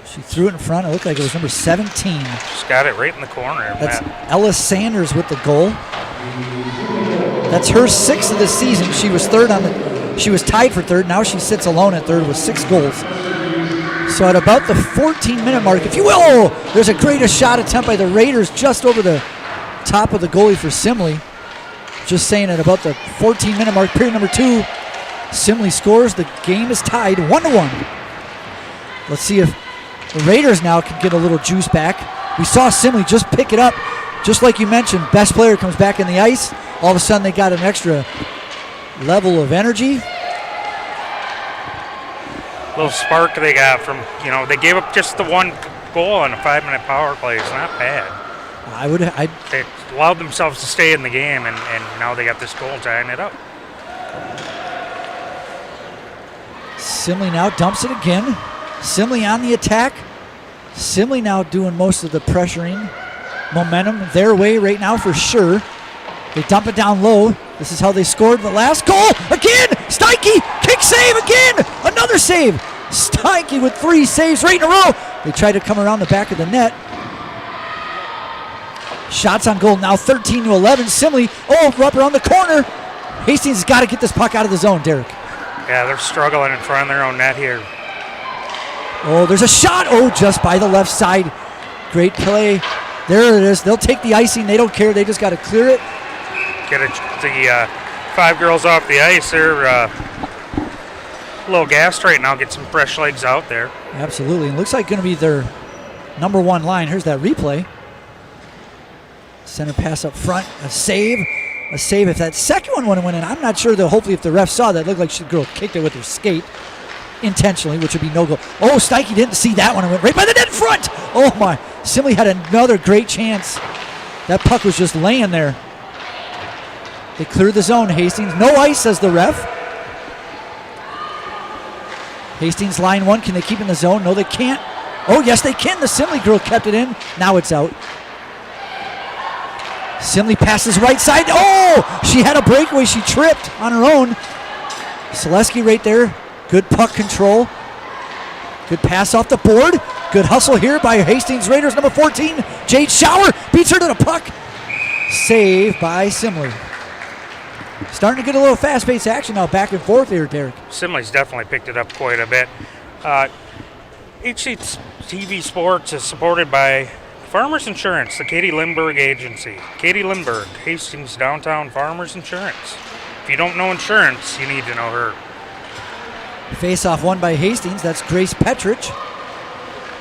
She threw it in front. It looked like it was number 17. Just got it right in the corner. That's Ella Sanders with the goal. That's her 6th of the season. She was she was tied for 3rd. Now she sits alone at 3rd with 6 goals. So at about the 14-minute mark, if you will, there's a great shot attempt by the Raiders just over the top of the goalie for Simley. Just saying, at about the 14-minute mark, period number 2, Simley scores. The game is tied 1-1. Let's see if the Raiders now can get a little juice back. We saw Simley just pick it up. Just like you mentioned, best player comes back in the ice. All of a sudden, they got an extra level of energy. Little spark they got from, they gave up just the one goal on a 5-minute power play. It's not bad. They allowed themselves to stay in the game, and now they got this goal tying it up. Simley now dumps it again. Simley on the attack. Simley now doing most of the pressuring. Momentum their way right now for sure. They dump it down low. This is how they scored the last goal. Again, Steinke, kick save again. Another save. Steinke with 3 saves right in a row. They try to come around the back of the net. Shots on goal now 13-11. Simley, up around the corner. Hastings has got to get this puck out of the zone, Derek. Yeah, they're struggling in front of their own net here. Oh, there's a shot. Oh, just by the left side. Great play. There it is. They'll take the icing. They don't care. They just got to clear it. Get the 5 girls off the ice. They're a little gassed right now. Get some fresh legs out there. Absolutely. It looks like going to be their number 1 line. Here's that replay. Center pass up front. A save. If that second one went in, I'm not sure, though. Hopefully, if the ref saw that, it looked like the girl kicked it with her skate intentionally, which would be no goal. Oh, Steinke didn't see that one. It went right by the net in front. Oh, my. Simley had another great chance. That puck was just laying there. They cleared the zone, Hastings. No ice, says the ref. Hastings line 1. Can they keep in the zone? No, they can't. Oh, yes, they can. The Simley girl kept it in. Now it's out. Simley passes right side. Oh, she had a breakaway. She tripped on her own. Selesky right there. Good puck control. Good pass off the board. Good hustle here by Hastings Raiders. Number 14, Jade Shower, beats her to the puck. Save by Simley. Starting to get a little fast-paced action now, back and forth here, Derek. Simley's definitely picked it up quite a bit. HCTV Sports is supported by Farmers Insurance, the Katie Lindbergh Agency. Katie Lindbergh, Hastings Downtown Farmers Insurance. If you don't know insurance, you need to know her. Face-off won by Hastings. That's Grace Petrich.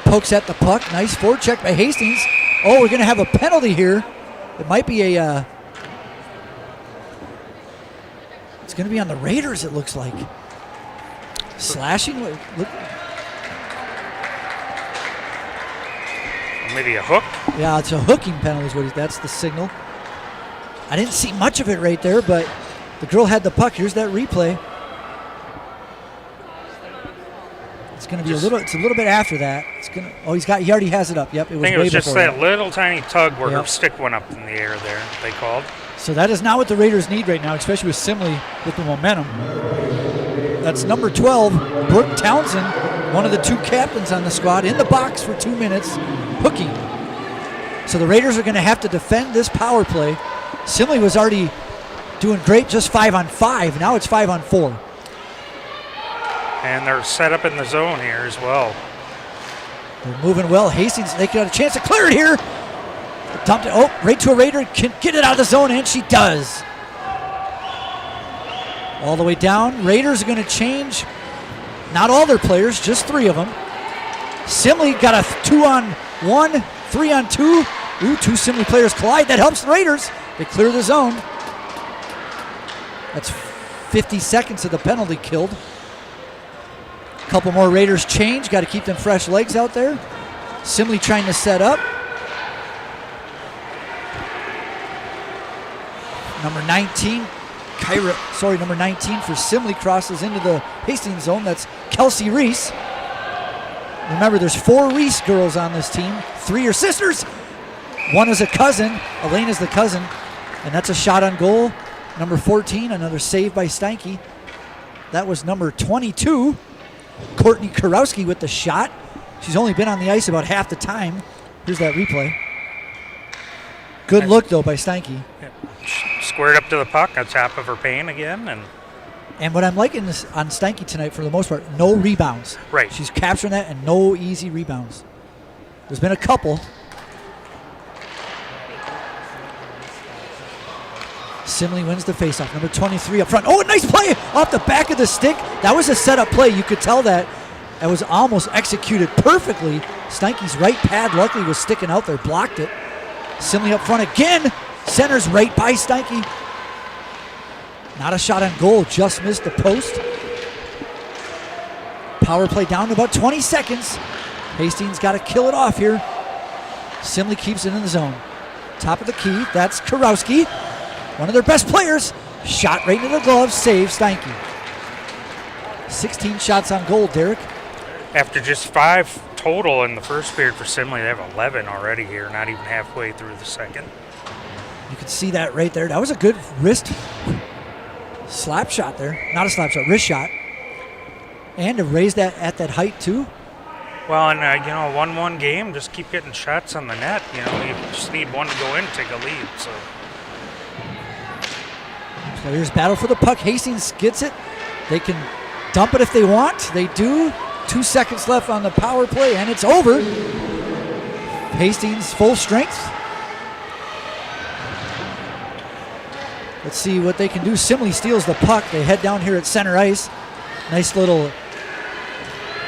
Pokes at the puck. Nice forecheck by Hastings. Oh, we're going to have a penalty here. It might be a... it's going to be on the Raiders, it looks like. Slashing? Look. Maybe a hook? Yeah, it's a hooking penalty. That's the signal. I didn't see much of it right there, but the girl had the puck. Here's that replay. It's going to be it's a little bit after that. It's going to. Oh, he already has it up. Yep, it was. I think it way was just before that little tiny tug where Yep. her stick went up in the air there. They called. So that is not what the Raiders need right now, especially with Simley with the momentum. That's number 12, Brooke Townsend, one of the two captains on the squad, in the box for 2 minutes, hooking. So the Raiders are going to have to defend this power play. Simley was already doing great, just 5-on-5. Now it's 5-on-4. And they're set up in the zone here as well. They're moving well. Hastings, they got a chance to clear it here. Dumped it. Oh, right to a Raider. Can get it out of the zone, and she does. All the way down. Raiders are going to change. Not all their players, just 3 of them. Simley got a 2-on-1, 3-on-2. Ooh, 2 Simley players collide. That helps the Raiders. They clear the zone. That's 50 seconds of the penalty killed. A couple more Raiders change. Got to keep them fresh legs out there. Simley trying to set up. Number 19 for Simley crosses into the Hastings zone. That's Kelsey Reese. Remember, there's 4 Reese girls on this team. 3 are sisters. 1 is a cousin. Elena's the cousin. And that's a shot on goal. Number 14, another save by Steinke. That was number 22, Courtney Kurowski with the shot. She's only been on the ice about half the time. Here's that replay. Good look, though, by Steinke. Squared up to the puck on top of her pane again. And what I'm liking this on Steinke tonight, for the most part, no rebounds. Right. She's capturing that and no easy rebounds. There's been a couple. Simley wins the faceoff. Number 23 up front. Oh, a nice play off the back of the stick. That was a setup play. You could tell that. It was almost executed perfectly. Steinke's right pad luckily was sticking out there, blocked it. Simley up front again. Centers right by Steinke. Not a shot on goal, just missed the post. Power play down to about 20 seconds. Hastings got to kill it off here. Simley keeps it in the zone. Top of the key, that's Kurowski. One of their best players. Shot right into the glove, save Steinke. 16 shots on goal, Derek. After just 5 total in the first period for Simley, they have 11 already here, not even halfway through the second. You can see that right there. That was a good wrist slap shot there. Not a slap shot, wrist shot. And to raise that at that height too. Well, and a 1-1 game, just keep getting shots on the net. You just need one to go in, take a lead. So here's battle for the puck. Hastings gets it. They can dump it if they want. They do. 2 seconds left on the power play, and it's over. Hastings full strength. Let's see what they can do. Simley steals the puck. They head down here at center ice. Nice little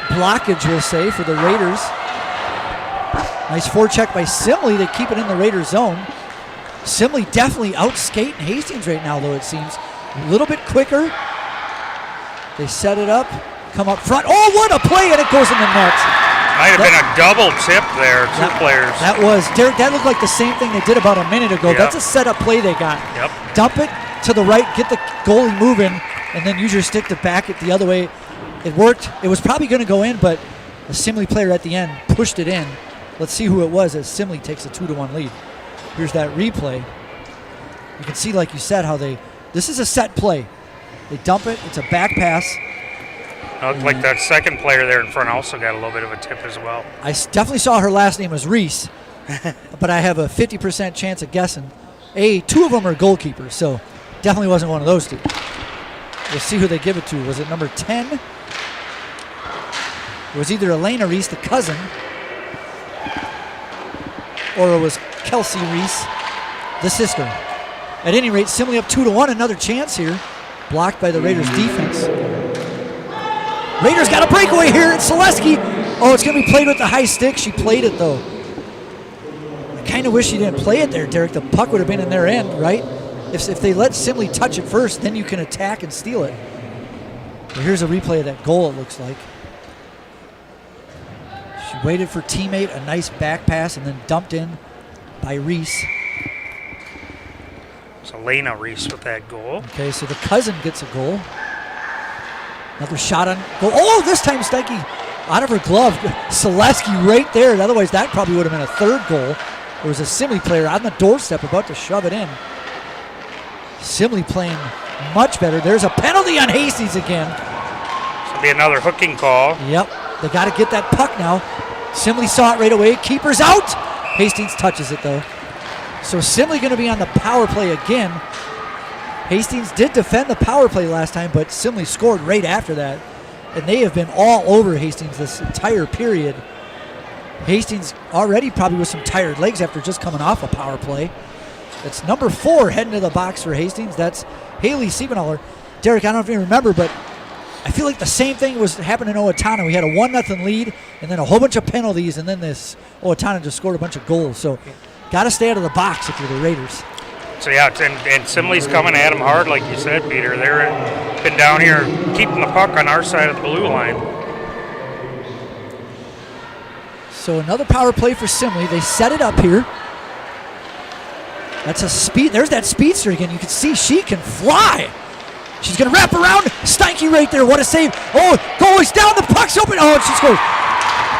blockage, we'll say, for the Raiders. Nice forecheck by Simley. They keep it in the Raiders zone. Simley definitely outskating Hastings right now, though, it seems. A little bit quicker. They set it up, come up front. Oh, what a play, and it goes in the net. Might have been a double tip there, 2 players. That was, Derek, that looked like the same thing they did about a minute ago. Yep. That's a setup play they got. Yep. Dump it to the right, get the goalie moving, and then use your stick to back it the other way. It worked. It was probably going to go in, but A Simley player at the end pushed it in. Let's see who it was as Simley takes a 2-1 lead. Here's that replay. You can see, like you said, how this is a set play. They dump it. It's a back pass. Looked like that second player there in front also got a little bit of a tip as well. I definitely saw her last name was Reese, but I have a 50% chance of guessing. Two of them are goalkeepers, so definitely wasn't one of those two. We'll see who they give it to. Was it number 10? It was either Elena Reese, the cousin, or it was Kelsey Reese, the sister. At any rate, Simley up 2-1. Another chance here, blocked by the Raiders defense. Raiders got a breakaway here. It's Selesky. Oh, it's going to be played with the high stick. She played it, though. I kind of wish she didn't play it there, Derek. The puck would have been in their end, right? If they let Simley touch it first, then you can attack and steal it. But here's a replay of that goal, it looks like. She waited for teammate, a nice back pass, and then dumped in by Reese. It's Elena Reese with that goal. Okay, so the cousin gets a goal. Another shot on goal. Oh, this time Steinke out of her glove. Selesky right there. Otherwise, that probably would have been a third goal. There was a Simley player on the doorstep about to shove it in. Simley playing much better. There's a penalty on Hastings again. This will be another hooking call. Yep, they got to get that puck now. Simley saw it right away. Keeper's out. Hastings touches it, though. So Simley going to be on the power play again. Hastings did defend the power play last time, but Simley scored right after that. And they have been all over Hastings this entire period. Hastings already probably with some tired legs after just coming off a power play. It's number 4 heading to the box for Hastings. That's Haley Siebenhaller. Derek, I don't know if you remember, but I feel like the same thing was happening in Owatonna. We had a 1-0 lead and then a whole bunch of penalties, and then this Owatonna just scored a bunch of goals. So got to stay out of the box if you're the Raiders. So yeah, and Simley's coming at them hard, like you said, Peter. They're been down here keeping the puck on our side of the blue line. So another power play for Simley. They set it up here. That's a speed. There's that speedster again. You can see she can fly. She's going to wrap around. Steinke right there. What a save. Oh, goalie's down. The puck's open. Oh, she scores.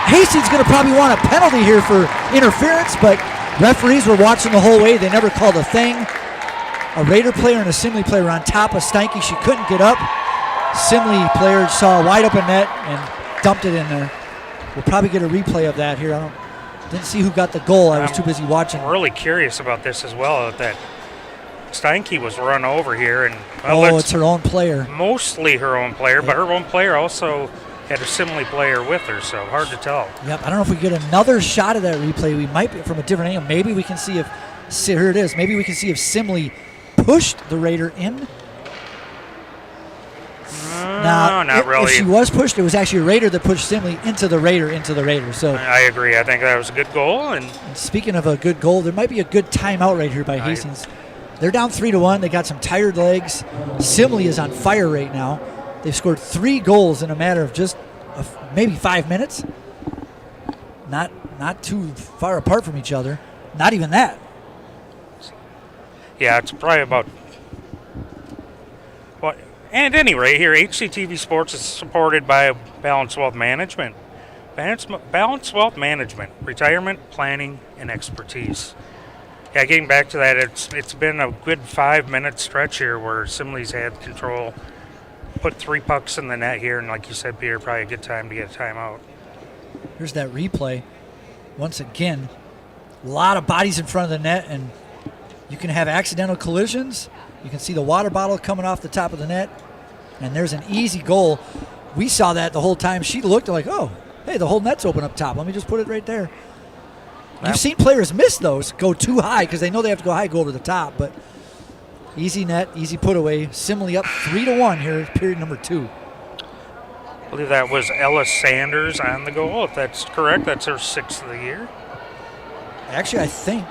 Hastings going to probably want a penalty here for interference, but referees were watching the whole way. They never called a thing. A Raider player and a Simley player on top of Steinke. She couldn't get up. Simley player saw a wide open net and dumped it in there. We'll probably get a replay of that here. Didn't see who got the goal. I was too busy watching. I'm really curious about this as well, that Steinke was run over here. And well, it's her own player. Mostly her own player, but her own player also had a Simley player with her, so hard to tell. Yep, I don't know if we get another shot of that replay. We might be from a different angle. Maybe we can see if, here it is, maybe we can see if Simley pushed the Raider in. No, not really. If she was pushed, it was actually a Raider that pushed Simley into the Raider. So I agree. I think that was a good goal. And speaking of a good goal, there might be a good timeout right here by Hastings. They're down 3-1. They got some tired legs. Simley is on fire right now. They've scored 3 goals in a matter of just maybe 5 minutes. Not too far apart from each other. Not even that. Yeah, it's probably about. Well, and at any rate, here HCTV Sports is supported by Balanced Wealth Management. Balanced Wealth Management, retirement planning and expertise. Yeah, getting back to that, it's been a good 5-minute stretch here where Simley's had control. Put 3 pucks in the net here, and like you said, Peter, probably a good time to get a timeout. Here's that replay. Once again, a lot of bodies in front of the net, and you can have accidental collisions. You can see the water bottle coming off the top of the net, and there's an easy goal. We saw that the whole time. She looked like, oh, hey, the whole net's open up top. Let me just put it right there. You've seen players miss those, go too high because they know they have to go high, go over the top, but easy net, easy put away. Simley up 3-1 here, period number 2. I believe that was Ella Sanders on the goal. If that's correct, that's her 6th of the year. Actually, I think.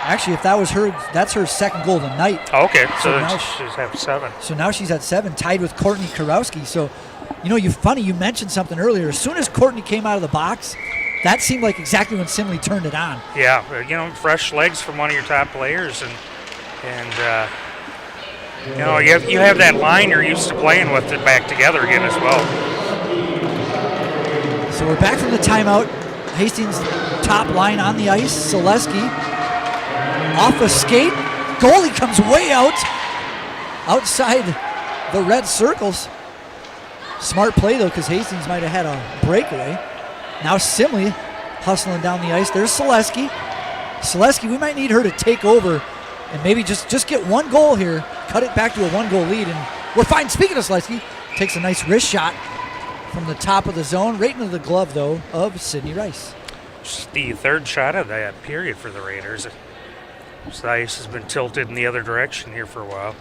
Actually, if that was her, that's her 2nd goal of the night. Oh, okay, so now she's at 7. So now she's at 7, tied with Courtney Karowski. So, you know, you mentioned something earlier. As soon as Courtney came out of the box, that seemed like exactly when Simley turned it on. Yeah, fresh legs from one of your top players, and You know, you have that line you're used to playing with it back together again as well. So we're back from the timeout. Hastings top line on the ice. Selesky off a skate. Goalie comes way outside the red circles. Smart play though, because Hastings might have had a breakaway. Now Simley hustling down the ice. There's Selesky. Selesky, we might need her to take over and maybe just get one goal here. Cut it back to a 1-goal lead, and we're fine. Speaking of Selesky, takes a nice wrist shot from the top of the zone, right into the glove though of Sydney Rice. Just the third shot of that period for the Raiders. The ice has been tilted in the other direction here for a while.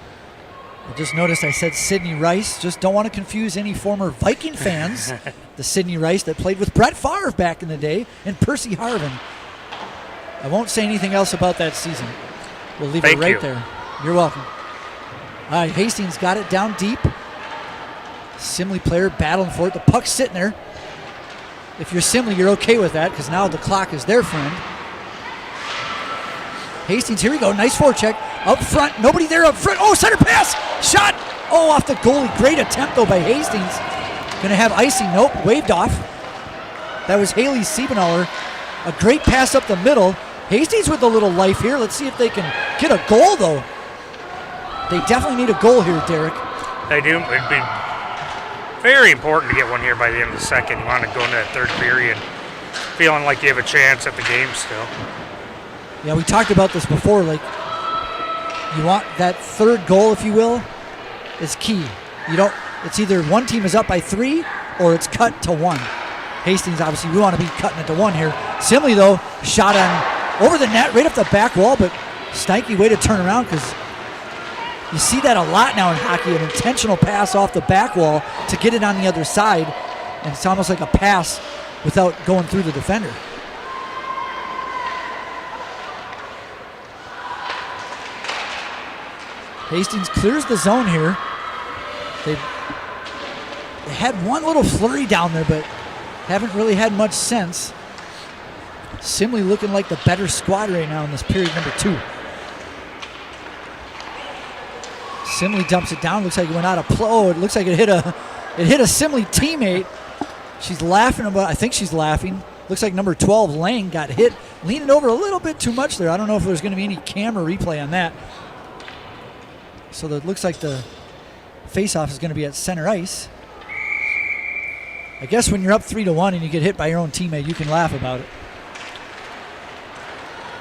I just noticed I said Sydney Rice. Just don't want to confuse any former Viking fans. The Sydney Rice that played with Brett Favre back in the day and Percy Harvin. I won't say anything else about that season. We'll leave it right there. You're welcome. All right, Hastings got it down deep. Simley player battling for it. The puck's sitting there. If you're Simley, you're okay with that because now the clock is their friend. Hastings, here we go. Nice forecheck. Up front. Nobody there up front. Oh, center pass. Shot. Oh, off the goalie. Great attempt, though, by Hastings. Going to have icing. Nope. Waved off. That was Haley Siebenaller. A great pass up the middle. Hastings with a little life here. Let's see if they can get a goal, though. They definitely need a goal here, Derek. They do. It'd be very important to get one here by the end of the second. You want to go into that third period feeling like you have a chance at the game still. Yeah, we talked about this before. Like, you want that third goal, if you will, is key. It's either one team is up by 3 or it's cut to 1. Hastings, obviously, we want to be cutting it to 1 here. Simley, though, shot over the net, right off the back wall, but Steinke way to turn around because you see that a lot now in hockey, an intentional pass off the back wall to get it on the other side, and it's almost like a pass without going through the defender. Hastings clears the zone here. They had one little flurry down there, but haven't really had much sense. Simley looking like the better squad right now in this period number 2. Simley dumps it down. Looks like it went out of play. Oh, it looks like it hit a Simley teammate. She's laughing about. I think she's laughing. Looks like number 12 Lang got hit, leaning over a little bit too much there. I don't know if there's going to be any camera replay on that. So it looks like the face-off is going to be at center ice. I guess when you're up 3-1 and you get hit by your own teammate, you can laugh about it.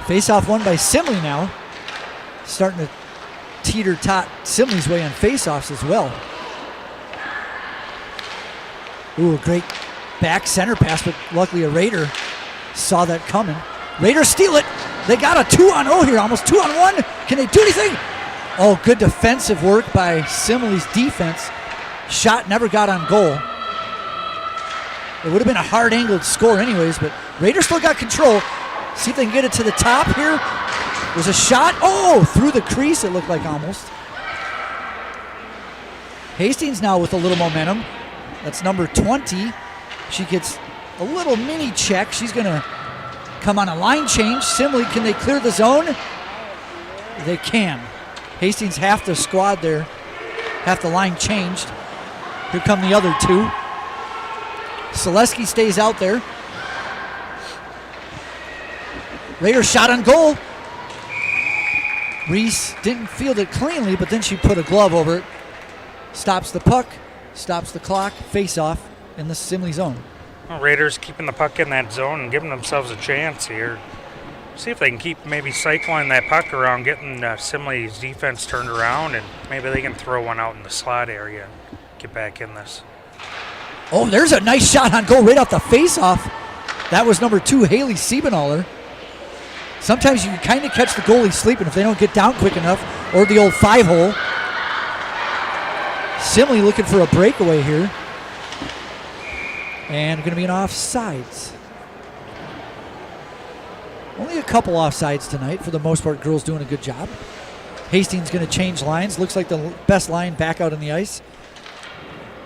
Face-off won by Simley now. Starting to teeter-tot Simley's way on face-offs as well. Ooh, a great back center pass, but luckily a Raider saw that coming. Raiders steal it. They got a 2-on-0 here, almost 2-on-1. Can they do anything? Oh, good defensive work by Simley's defense. Shot never got on goal. It would have been a hard-angled score anyways, but Raiders still got control. See if they can get it to the top here. There's a shot. Oh, through the crease it looked like almost. Hastings now with a little momentum. That's number 20. She gets a little mini check. She's going to come on a line change. Simley, can they clear the zone? They can. Hastings half the squad there. Half the line changed. Here come the other 2. Selesky stays out there. Raiders shot on goal. Reese didn't field it cleanly, but then she put a glove over it. Stops the puck, stops the clock, face off in the Simley zone. Well, Raiders keeping the puck in that zone and giving themselves a chance here. See if they can keep maybe cycling that puck around, getting Simley's defense turned around, and maybe they can throw one out in the slot area and get back in this. Oh, there's a nice shot on goal right off the face-off. That was number 2, Haley Siebenaller. Sometimes you can kind of catch the goalie sleeping if they don't get down quick enough, or the old 5-hole. Simley looking for a breakaway here. And going to be an offsides. Only a couple offsides tonight. For the most part, girls doing a good job. Hastings going to change lines. Looks like the best line back out on the ice.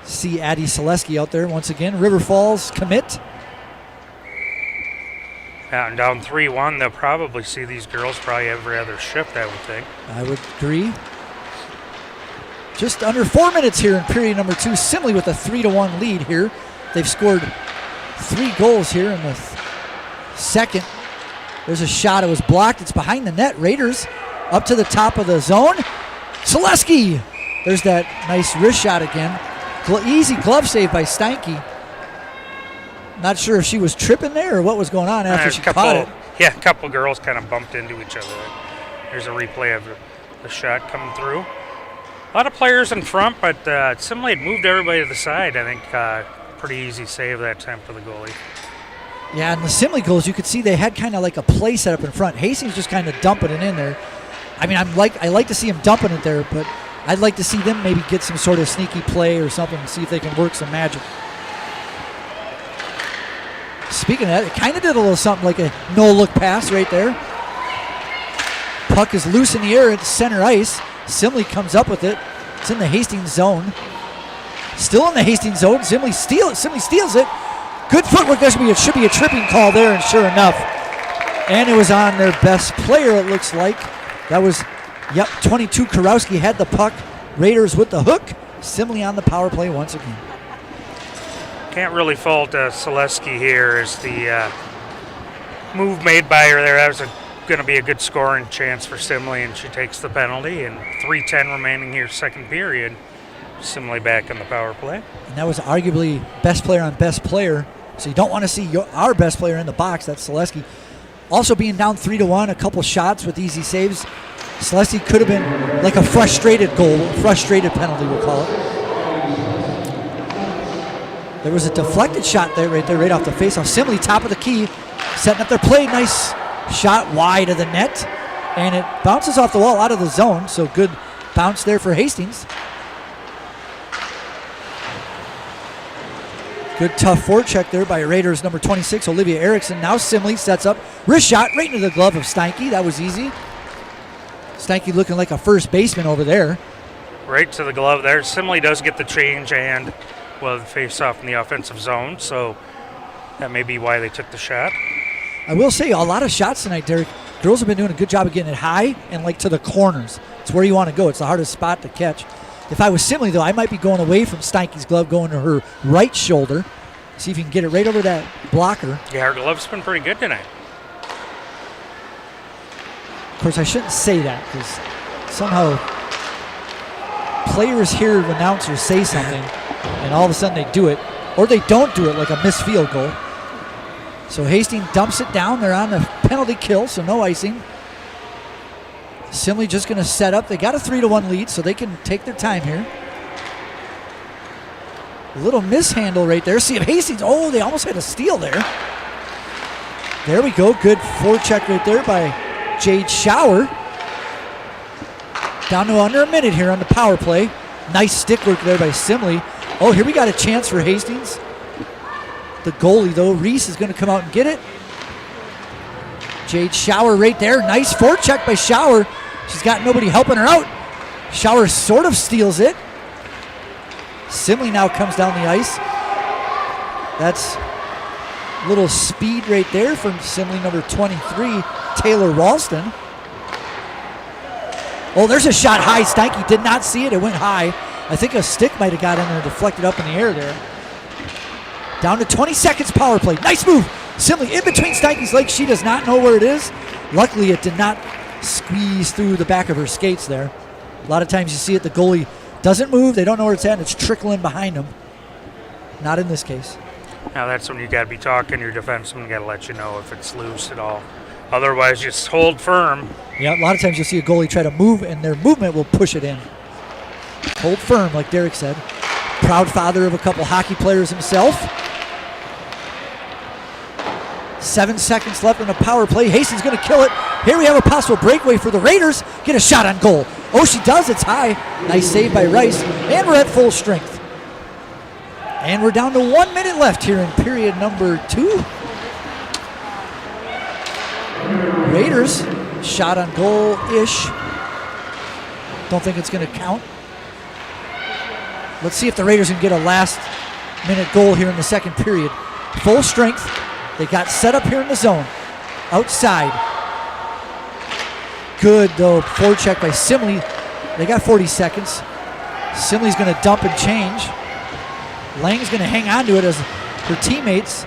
See Addie Selesky out there once again. River Falls commit. And down 3-1, they'll probably see these girls probably every other shift, I would think. I would agree. Just under 4 minutes here in period number 2. Simley with a 3-1 lead here. They've scored 3 goals here in the second. There's a shot. It was blocked. It's behind the net. Raiders up to the top of the zone. Selesky. There's that nice wrist shot again. Easy glove save by Steinke. Not sure if she was tripping there or what was going on after she caught it. Yeah, a couple girls kind of bumped into each other. There's a replay of the shot coming through. A lot of players in front, but Simley had moved everybody to the side. I think pretty easy save that time for the goalie. Yeah, and the Simley goals, you could see they had kind of like a play set up in front. Hastings just kind of dumping it in there. I mean, I like to see him dumping it there, but I'd like to see them maybe get some sort of sneaky play or something and see if they can work some magic. Speaking of that, it kind of did a little something like a no-look pass right there. Puck is loose in the air at center ice. Simley comes up with it. It's in the Hastings zone. Still in the Hastings zone. Simley steals it. Good footwork. It should be a tripping call there, and sure enough. And it was on their best player, it looks like. That was, 22, Kurowski had the puck. Raiders with the hook. Simley on the power play once again. Can't really fault Selesky here as the move made by her there. That was going to be a good scoring chance for Simley, and she takes the penalty. And 3:10 remaining here, second period. Simley back on the power play. And that was arguably best player on best player. So you don't want to see our best player in the box. That's Selesky. Also being down 3-1, a couple shots with easy saves. Selesky could have been like a frustrated goal, frustrated penalty, we'll call it. There was a deflected shot there, right off the faceoff. Simley, top of the key, setting up their play. Nice shot wide of the net, and it bounces off the wall out of the zone. So good bounce there for Hastings. Good tough forecheck there by Raiders number 26, Olivia Erickson. Now Simley sets up, wrist shot right into the glove of Steinke. That was easy. Steinke looking like a first baseman over there. Right to the glove there. Simley does get the change and the face-off in the offensive zone, so that may be why they took the shot. I will say, a lot of shots tonight, Derek. Girls have been doing a good job of getting it high and like to the corners. It's where you want to go. It's the hardest spot to catch. If I was Simley, though, I might be going away from Steinke's glove, going to her right shoulder. See if you can get it right over that blocker. Yeah, her glove's been pretty good tonight. Of course, I shouldn't say that because somehow players hear announcers say something and all of a sudden they do it, or they don't do it, like a missed field goal. So Hastings dumps it down. They're on the penalty kill, so no icing. Simley just going to set up. They got a 3-1 lead, so they can take their time here. A little mishandle right there. See if Hastings, they almost had a steal there. There we go. Good forecheck right there by Jade Schauer. Down to under a minute here on the power play. Nice stick work there by Simley. Oh, here we got a chance for Hastings. The goalie, though, Reese, is going to come out and get it. Jade Schauer right there. Nice forecheck by Schauer. She's got nobody helping her out. Schauer sort of steals it. Simley now comes down the ice. That's a little speed right there from Simley number 23, Taylor Ralston. Oh, there's a shot high. Steinke did not see it. It went high. I think a stick might have got in there, deflected up in the air there. Down to 20 seconds, power play. Nice move. Simley in between Steinke's legs. She does not know where it is. Luckily, it did not squeeze through the back of her skates there. A lot of times you see it, the goalie doesn't move. They don't know where it's at, and it's trickling behind them. Not in this case. Now that's when you got to be talking. Your defenseman got to let you know if it's loose at all. Otherwise, just hold firm. Yeah, a lot of times you'll see a goalie try to move, and their movement will push it in. Hold firm, like Derek said. Proud father of a couple hockey players himself. 7 seconds left in the power play. Hastings going to kill it. Here we have a possible breakaway for the Raiders. Get a shot on goal. Oh, she does. It's high. Nice save by Rice. And we're at full strength. And we're down to 1 minute left here in period number 2. Raiders, shot on goal-ish. Don't think it's going to count. Let's see if the Raiders can get a last-minute goal here in the second period. Full strength. They got set up here in the zone. Outside. Good, though, forecheck by Simley. They got 40 seconds. Simley's going to dump and change. Lang's going to hang on to it as her teammates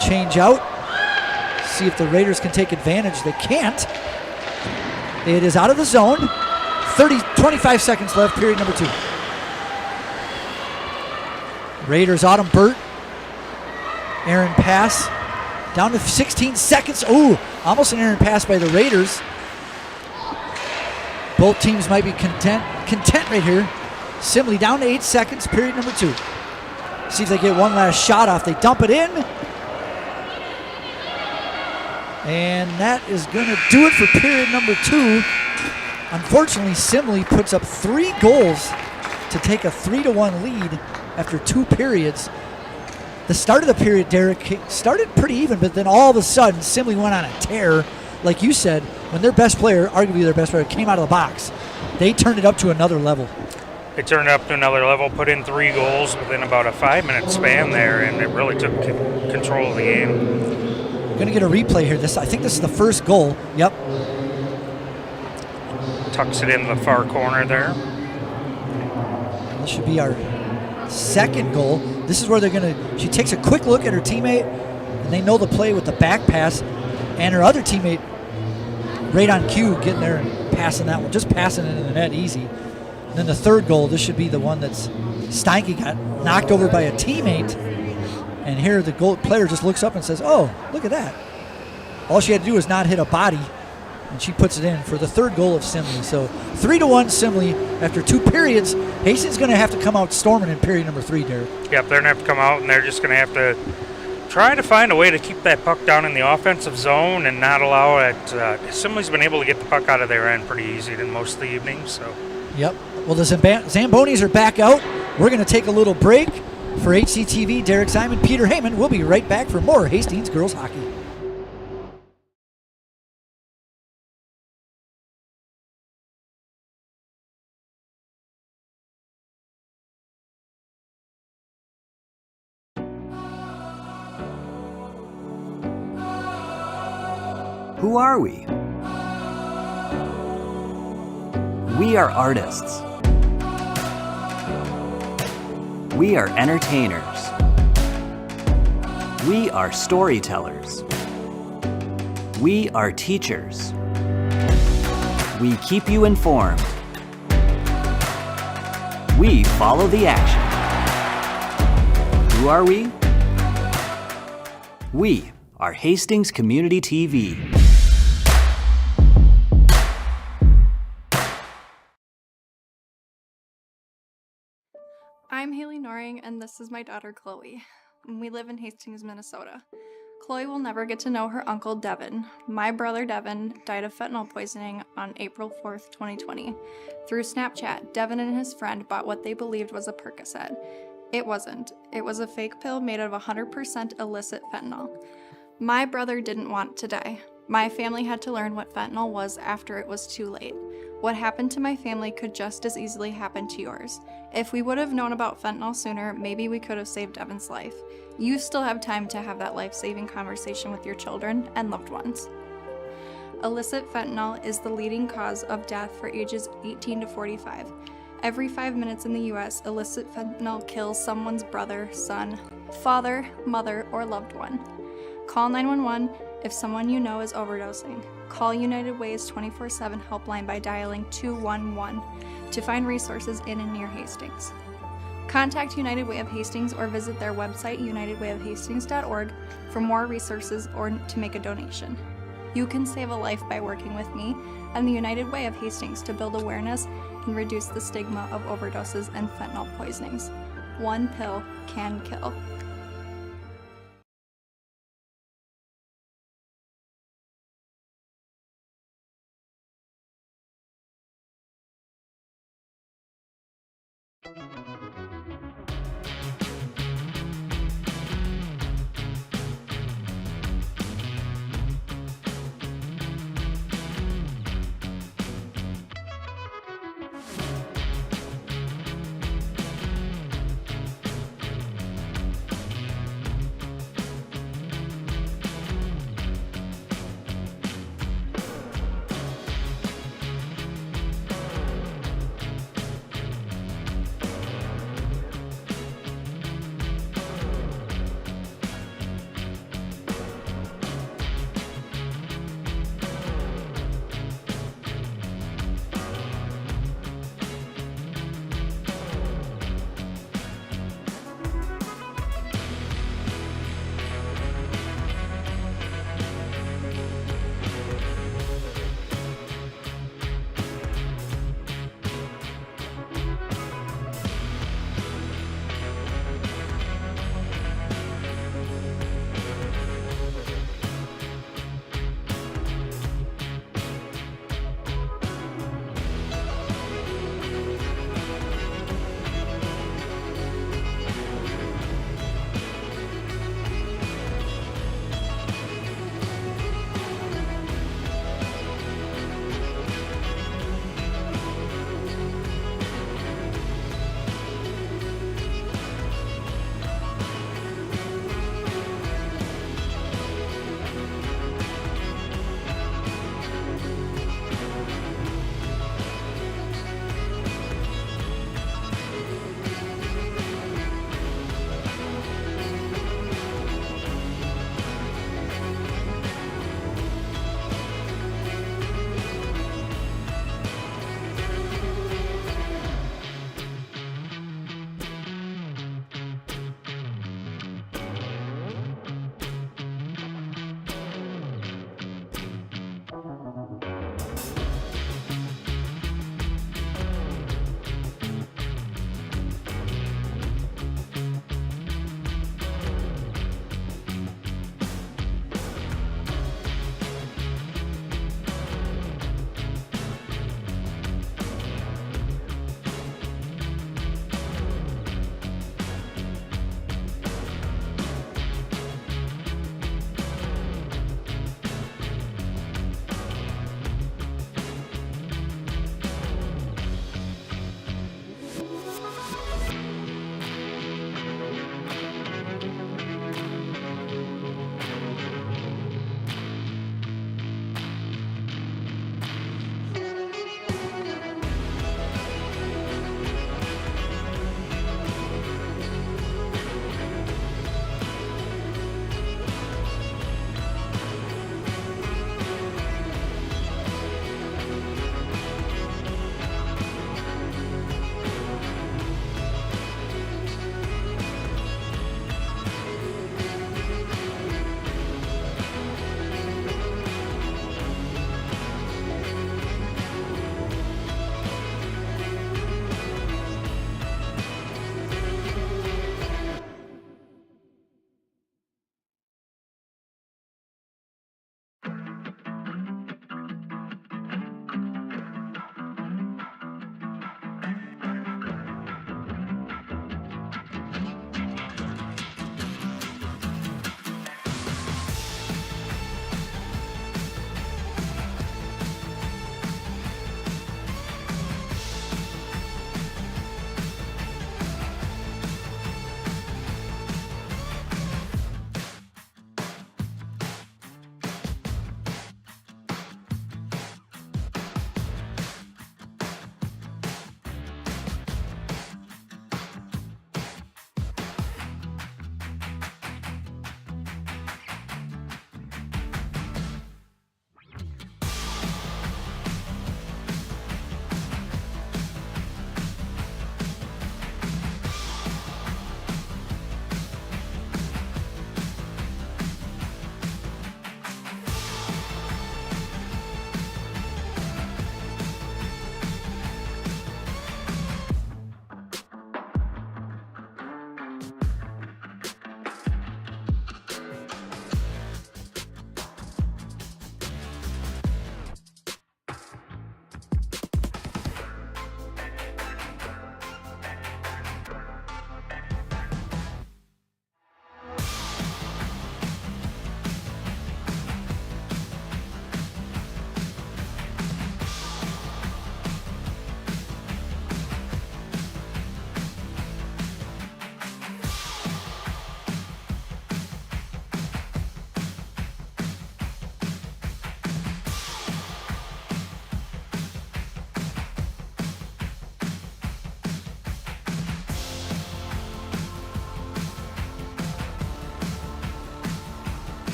change out. See if the Raiders can take advantage. They can't. It is out of the zone. 25 seconds left, period number 2. Raiders, Autumn Burt. Aaron pass. Down to 16 seconds. Ooh, almost an errant pass by the Raiders. Both teams might be content right here. Simley down to 8 seconds, period number 2. See if they get one last shot off. They dump it in. And that is going to do it for period number 2. Unfortunately, Simley puts up 3 goals to take a 3-1 lead after 2 periods. The start of the period, Derek, started pretty even, but then all of a sudden, Simley went on a tear. Like you said, when their best player, arguably their best player, came out of the box, they turned it up to another level. They turned it up to another level, put in 3 goals within about a 5-minute span there, and it really took control of the game. Going to get a replay here. I think this is the first goal. Yep. Tucks it in the far corner there. This should be our second goal. This is where she takes a quick look at her teammate, and they know the play with the back pass, and her other teammate right on cue getting there and passing that one, just passing it in the net easy. And then the third goal, this should be the one that's Steinke got knocked over by a teammate, and here the goal player just looks up and says, oh, look at that. All she had to do was not hit a body, and she puts it in for the third goal of Simley. So 3-1 Simley after 2 periods. Hastings going to have to come out storming in period number 3, Derek. Yep, they're going to have to come out, and they're just going to have to try to find a way to keep that puck down in the offensive zone and not allow it. Simley's been able to get the puck out of their end pretty easy in most of the evenings. So. Yep. Well, the Zambonis are back out. We're going to take a little break. For HCTV, Derek Simon, Peter Heyman. We'll be right back for more Hastings girls hockey. Who are we? We are artists. We are entertainers. We are storytellers. We are teachers. We keep you informed. We follow the action. Who are we? We are Hastings Community TV. I'm Haley Noring, and this is my daughter Chloe. We live in Hastings, Minnesota. Chloe will never get to know her uncle Devin. My brother Devin died of fentanyl poisoning on April 4th, 2020. Through Snapchat, Devin and his friend bought what they believed was a Percocet. It wasn't. It was a fake pill made of 100% illicit fentanyl. My brother didn't want to die. My family had to learn what fentanyl was after it was too late. What happened to my family could just as easily happen to yours. If we would have known about fentanyl sooner, maybe we could have saved Devin's life. You still have time to have that life-saving conversation with your children and loved ones. Illicit fentanyl is the leading cause of death for ages 18 to 45. Every 5 minutes in the U.S., illicit fentanyl kills someone's brother, son, father, mother, or loved one. Call 911 if someone you know is overdosing. Call United Way's 24/7 helpline by dialing 211 to find resources in and near Hastings. Contact United Way of Hastings or visit their website, unitedwayofhastings.org, for more resources or to make a donation. You can save a life by working with me and the United Way of Hastings to build awareness and reduce the stigma of overdoses and fentanyl poisonings. One pill can kill.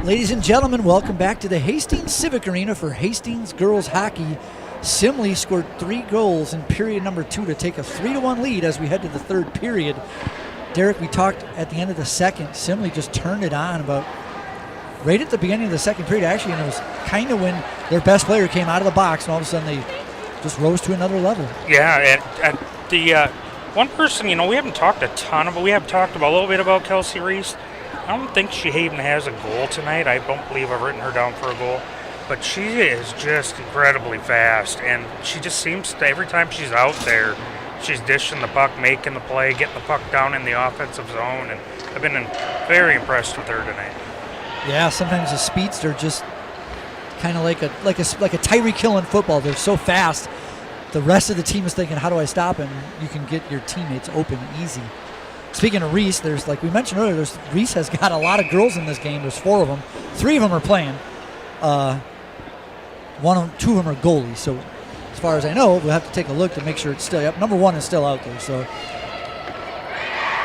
Ladies and gentlemen, welcome back to the Hastings Civic Arena for Hastings girls hockey. Simley scored 3 goals in period number 2 to take a 3-1 lead as we head to the third period. Derek, we talked at the end of the second. Simley just turned it on about right at the beginning of the second period, actually, and it was kind of when their best player came out of the box, and all of a sudden they just rose to another level. Yeah, and the one person, we haven't talked a ton about, we have talked about a little bit about Kelsey Reese. I don't think she even has a goal tonight. I don't believe I've written her down for a goal. But she is just incredibly fast, and she just seems to, every time she's out there, she's dishing the puck, making the play, getting the puck down in the offensive zone, and I've been very impressed with her tonight. Yeah, sometimes the speedster just kind of like a Tyreek Hill in football. They're so fast. The rest of the team is thinking, how do I stop him? You can get your teammates open easy. Speaking of Reese, there's, like we mentioned earlier, Reese has got a lot of girls in this game. There's 4 of them. 3 of them are playing. 2 of them are goalies. So as far as I know, we'll have to take a look to make sure it's still, yep, number 1 is still out there. So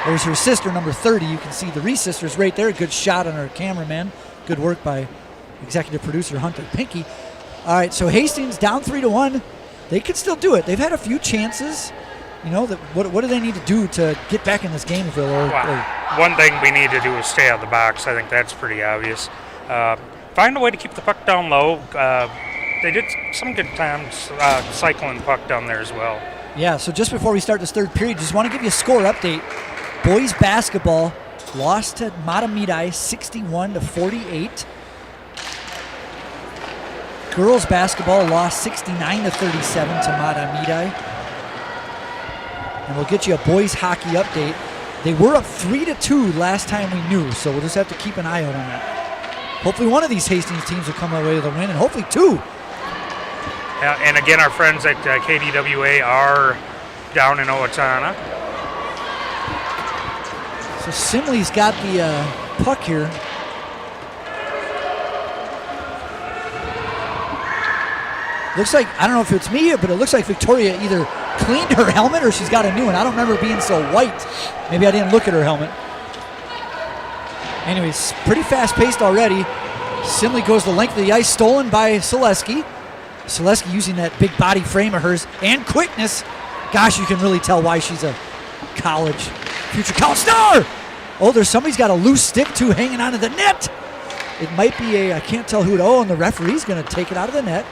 there's her sister, number 30. You can see the Reese sisters right there. Good shot on our cameraman. Good work by executive producer Hunter Pinky. All right, so Hastings down 3-1. They could still do it. They've had a few chances. What do they need to do to get back in this game? One thing we need to do is stay out of the box. I think that's pretty obvious. Find a way to keep the puck down low. They did some good times cycling the puck down there as well. Yeah, so just before we start this third period, just want to give you a score update. Boys basketball lost to Matamidi 61-48. Girls basketball lost 69-37 to Matamidi. And we'll get you a boys hockey update. They were up 3-2 last time we knew, so we'll just have to keep an eye out on that. Hopefully one of these Hastings teams will come away with a win, and hopefully 2. And again, our friends at KDWA are down in Owatonna. So Simley's got the puck here. Looks like, I don't know if it's me, but it looks like Victoria either cleaned her helmet or she's got a new one. I don't remember being so white. Maybe I didn't look at her helmet. Anyways, pretty fast-paced already. Simley goes the length of the ice, stolen by Selesky. Selesky using that big body frame of hers and quickness. Gosh, you can really tell why she's a future college star. Oh, somebody's got a loose stick, too, hanging onto the net. It might be I can't tell who and the referee's going to take it out of the net.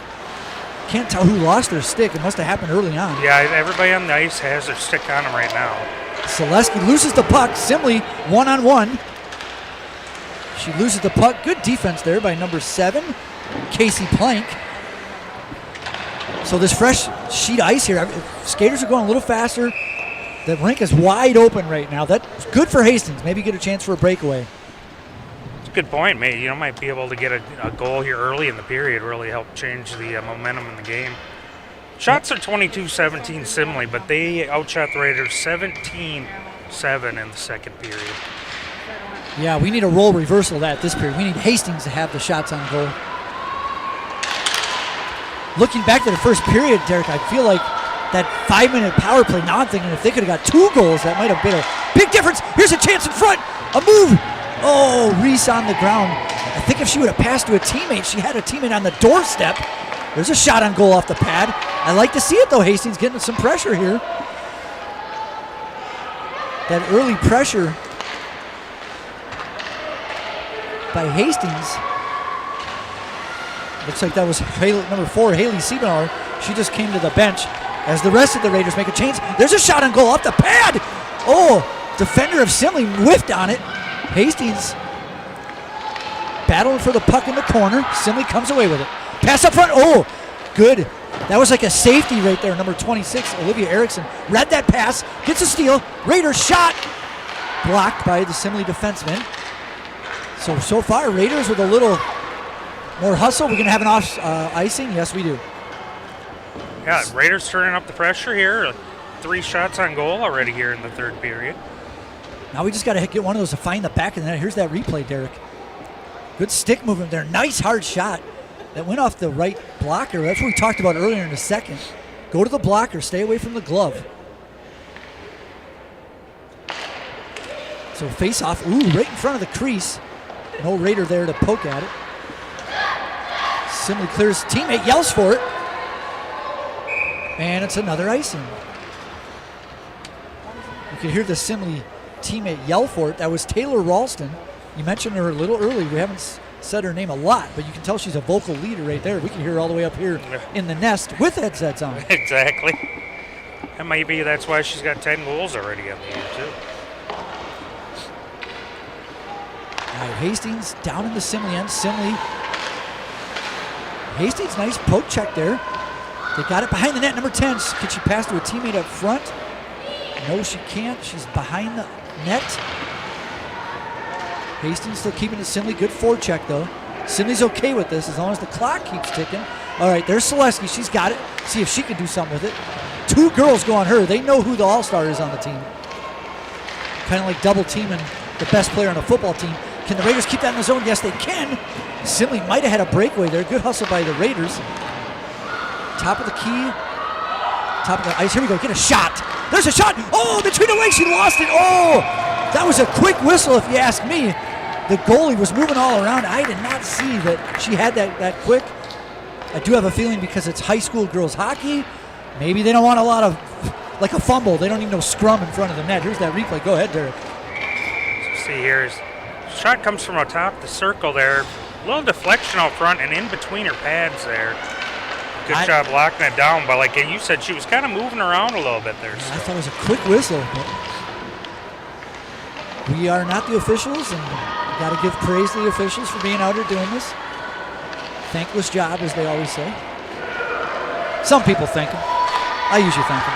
Can't tell who lost their stick. It must have happened early on. Yeah, everybody on the ice has their stick on them right now. Selesky loses the puck. Simley one-on-one. She loses the puck. Good defense there by number 7, Casey Plank. So this fresh sheet ice here, skaters are going a little faster. The rink is wide open right now. That's good for Hastings. Maybe get a chance for a breakaway. It's a good point, mate. You might be able to get a goal here early in the period, really help change the momentum in the game. Shots are 22-17 Simley, but they outshot the Raiders 17-7 in the second period. Yeah, we need a role reversal of that this period. We need Hastings to have the shots on goal. Looking back to the first period, Derek, I feel like that 5-minute power play, now I'm thinking if they could have got 2 goals, that might have been a big difference. Here's a chance in front. A move. Oh, Reese on the ground. I think if she would have passed to a teammate, she had a teammate on the doorstep. There's a shot on goal off the pad. I like to see it, though. Hastings getting some pressure here. That early pressure by Hastings. Looks like that was number 4, Haley Siebauer. She just came to the bench as the rest of the Raiders make a change. There's a shot on goal off the pad. Oh, defender of Simley whiffed on it. Hastings battling for the puck in the corner. Simley comes away with it. Pass up front. Oh, good. That was like a safety right there. Number 26, Olivia Erickson, read that pass, gets a steal. Raiders shot. Blocked by the Simley defenseman. So far, Raiders with a little more hustle. We're going to have an off icing? Yes, we do. Yeah, Raiders turning up the pressure here. 3 shots on goal already here in the third period. Now we just got to get one of those to find the back of the net. Here's that replay, Derek. Good stick movement there. Nice hard shot. That went off the right blocker. That's what we talked about earlier in the second. Go to the blocker. Stay away from the glove. So face off. Ooh, right in front of the crease. No Raider there to poke at it. Simley clears, teammate yells for it. And it's another icing. You can hear the Simley teammate yell for it. That was Taylor Ralston. You mentioned her a little early. We haven't said her name a lot, but you can tell she's a vocal leader right there. We can hear her all the way up here in the nest with headsets on. Exactly. And maybe that's why she's got 10 goals already on the year, too. All right, Hastings down in the Simley end. Simley. Hastings, nice poke check there. They got it behind the net, number 10. Can she pass to a teammate up front? No, she can't. She's behind the net. Hastings still keeping it Simley. Good forecheck, though. Simley's okay with this as long as the clock keeps ticking. All right, there's Selesky. She's got it. See if she can do something with it. 2 girls go on her. They know who the all-star is on the team. Kind of like double teaming the best player on a football team. Can the Raiders keep that in the zone? Yes, they can. Simley might have had a breakaway there. Good hustle by the Raiders. Top of the key. Top of the ice. Here we go. Get a shot. There's a shot. Oh, the tweet away. She lost it. Oh, that was a quick whistle if you ask me. The goalie was moving all around. I did not see that she had that quick. I do have a feeling because it's high school girls hockey, maybe they don't want a lot of, like a fumble. They don't need no scrum in front of the net. Here's that replay. Go ahead, Derek. See here, shot comes from atop the circle there. A little deflection out front and in between her pads there. Good job locking it down, but like you said, she was kind of moving around a little bit there. I thought it was a quick whistle. But we are not the officials, and got to give praise to the officials for being out here doing this. Thankless job, as they always say. Some people thank them. I usually thank them.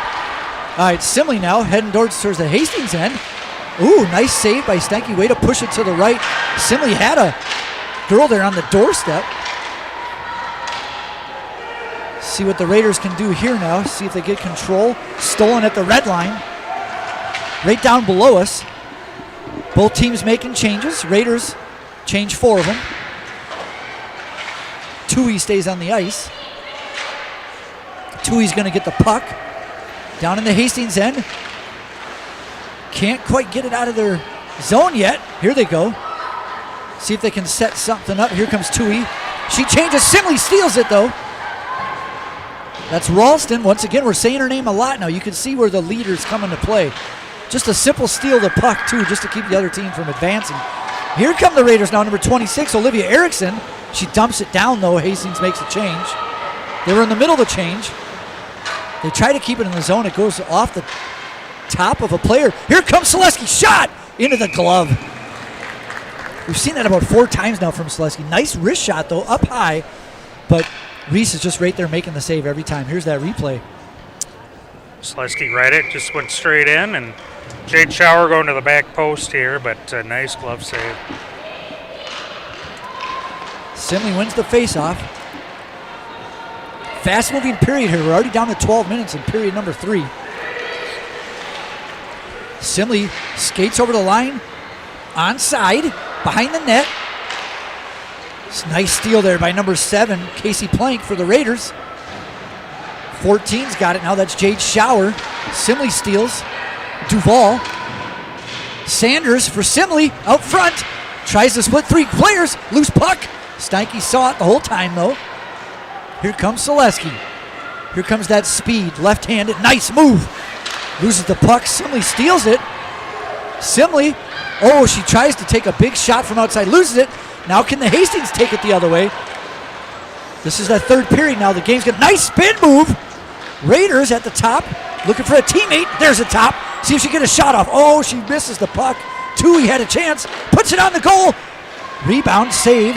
All right, Simley now heading towards the Hastings end. Ooh, nice save by Stanky. Way to push it to the right. Simley had a girl there on the doorstep. See what the Raiders can do here now. See if they get control. Stolen at the red line. Right down below us. Both teams making changes. Raiders change 4 of them. Tui stays on the ice. Tui's going to get the puck. Down in the Hastings end. Can't quite get it out of their zone yet. Here they go. See if they can set something up. Here comes Tui. She changes. Simley steals it, though. That's Ralston. Once again, we're saying her name a lot now. You can see where the leaders come into play. Just a simple steal the puck, too, just to keep the other team from advancing. Here come the Raiders now, number 26, Olivia Erickson. She dumps it down, though. Hastings makes a change. They were in the middle of the change. They try to keep it in the zone. It goes off the top of a player. Here comes Selesky. Shot into the glove. We've seen that about 4 times now from Selesky. Nice wrist shot, though, up high. But Reese is just right there making the save every time. Here's that replay. Selesky right it, just went straight in, and Jade Shower going to the back post here, but nice glove save. Simley wins the faceoff. Fast-moving period here. We're already down to 12 minutes in period number 3. Simley skates over the line, onside, behind the net. Nice steal there by number 7, Casey Plank for the Raiders. 14's got it now. That's Jade Shower. Simley steals. Duval. Sanders for Simley out front. Tries to split 3 players. Loose puck. Steinke saw it the whole time, though. Here comes Selesky. Here comes that speed. Left-handed. Nice move. Loses the puck. Simley steals it. Simley. Oh, she tries to take a big shot from outside. Loses it. Now can the Hastings take it the other way? This is the 3rd period now. The game's got a nice spin move. Raiders at the top. Looking for a teammate. There's a top. See if she can get a shot off. Oh, she misses the puck. Tui had a chance. Puts it on the goal. Rebound, save.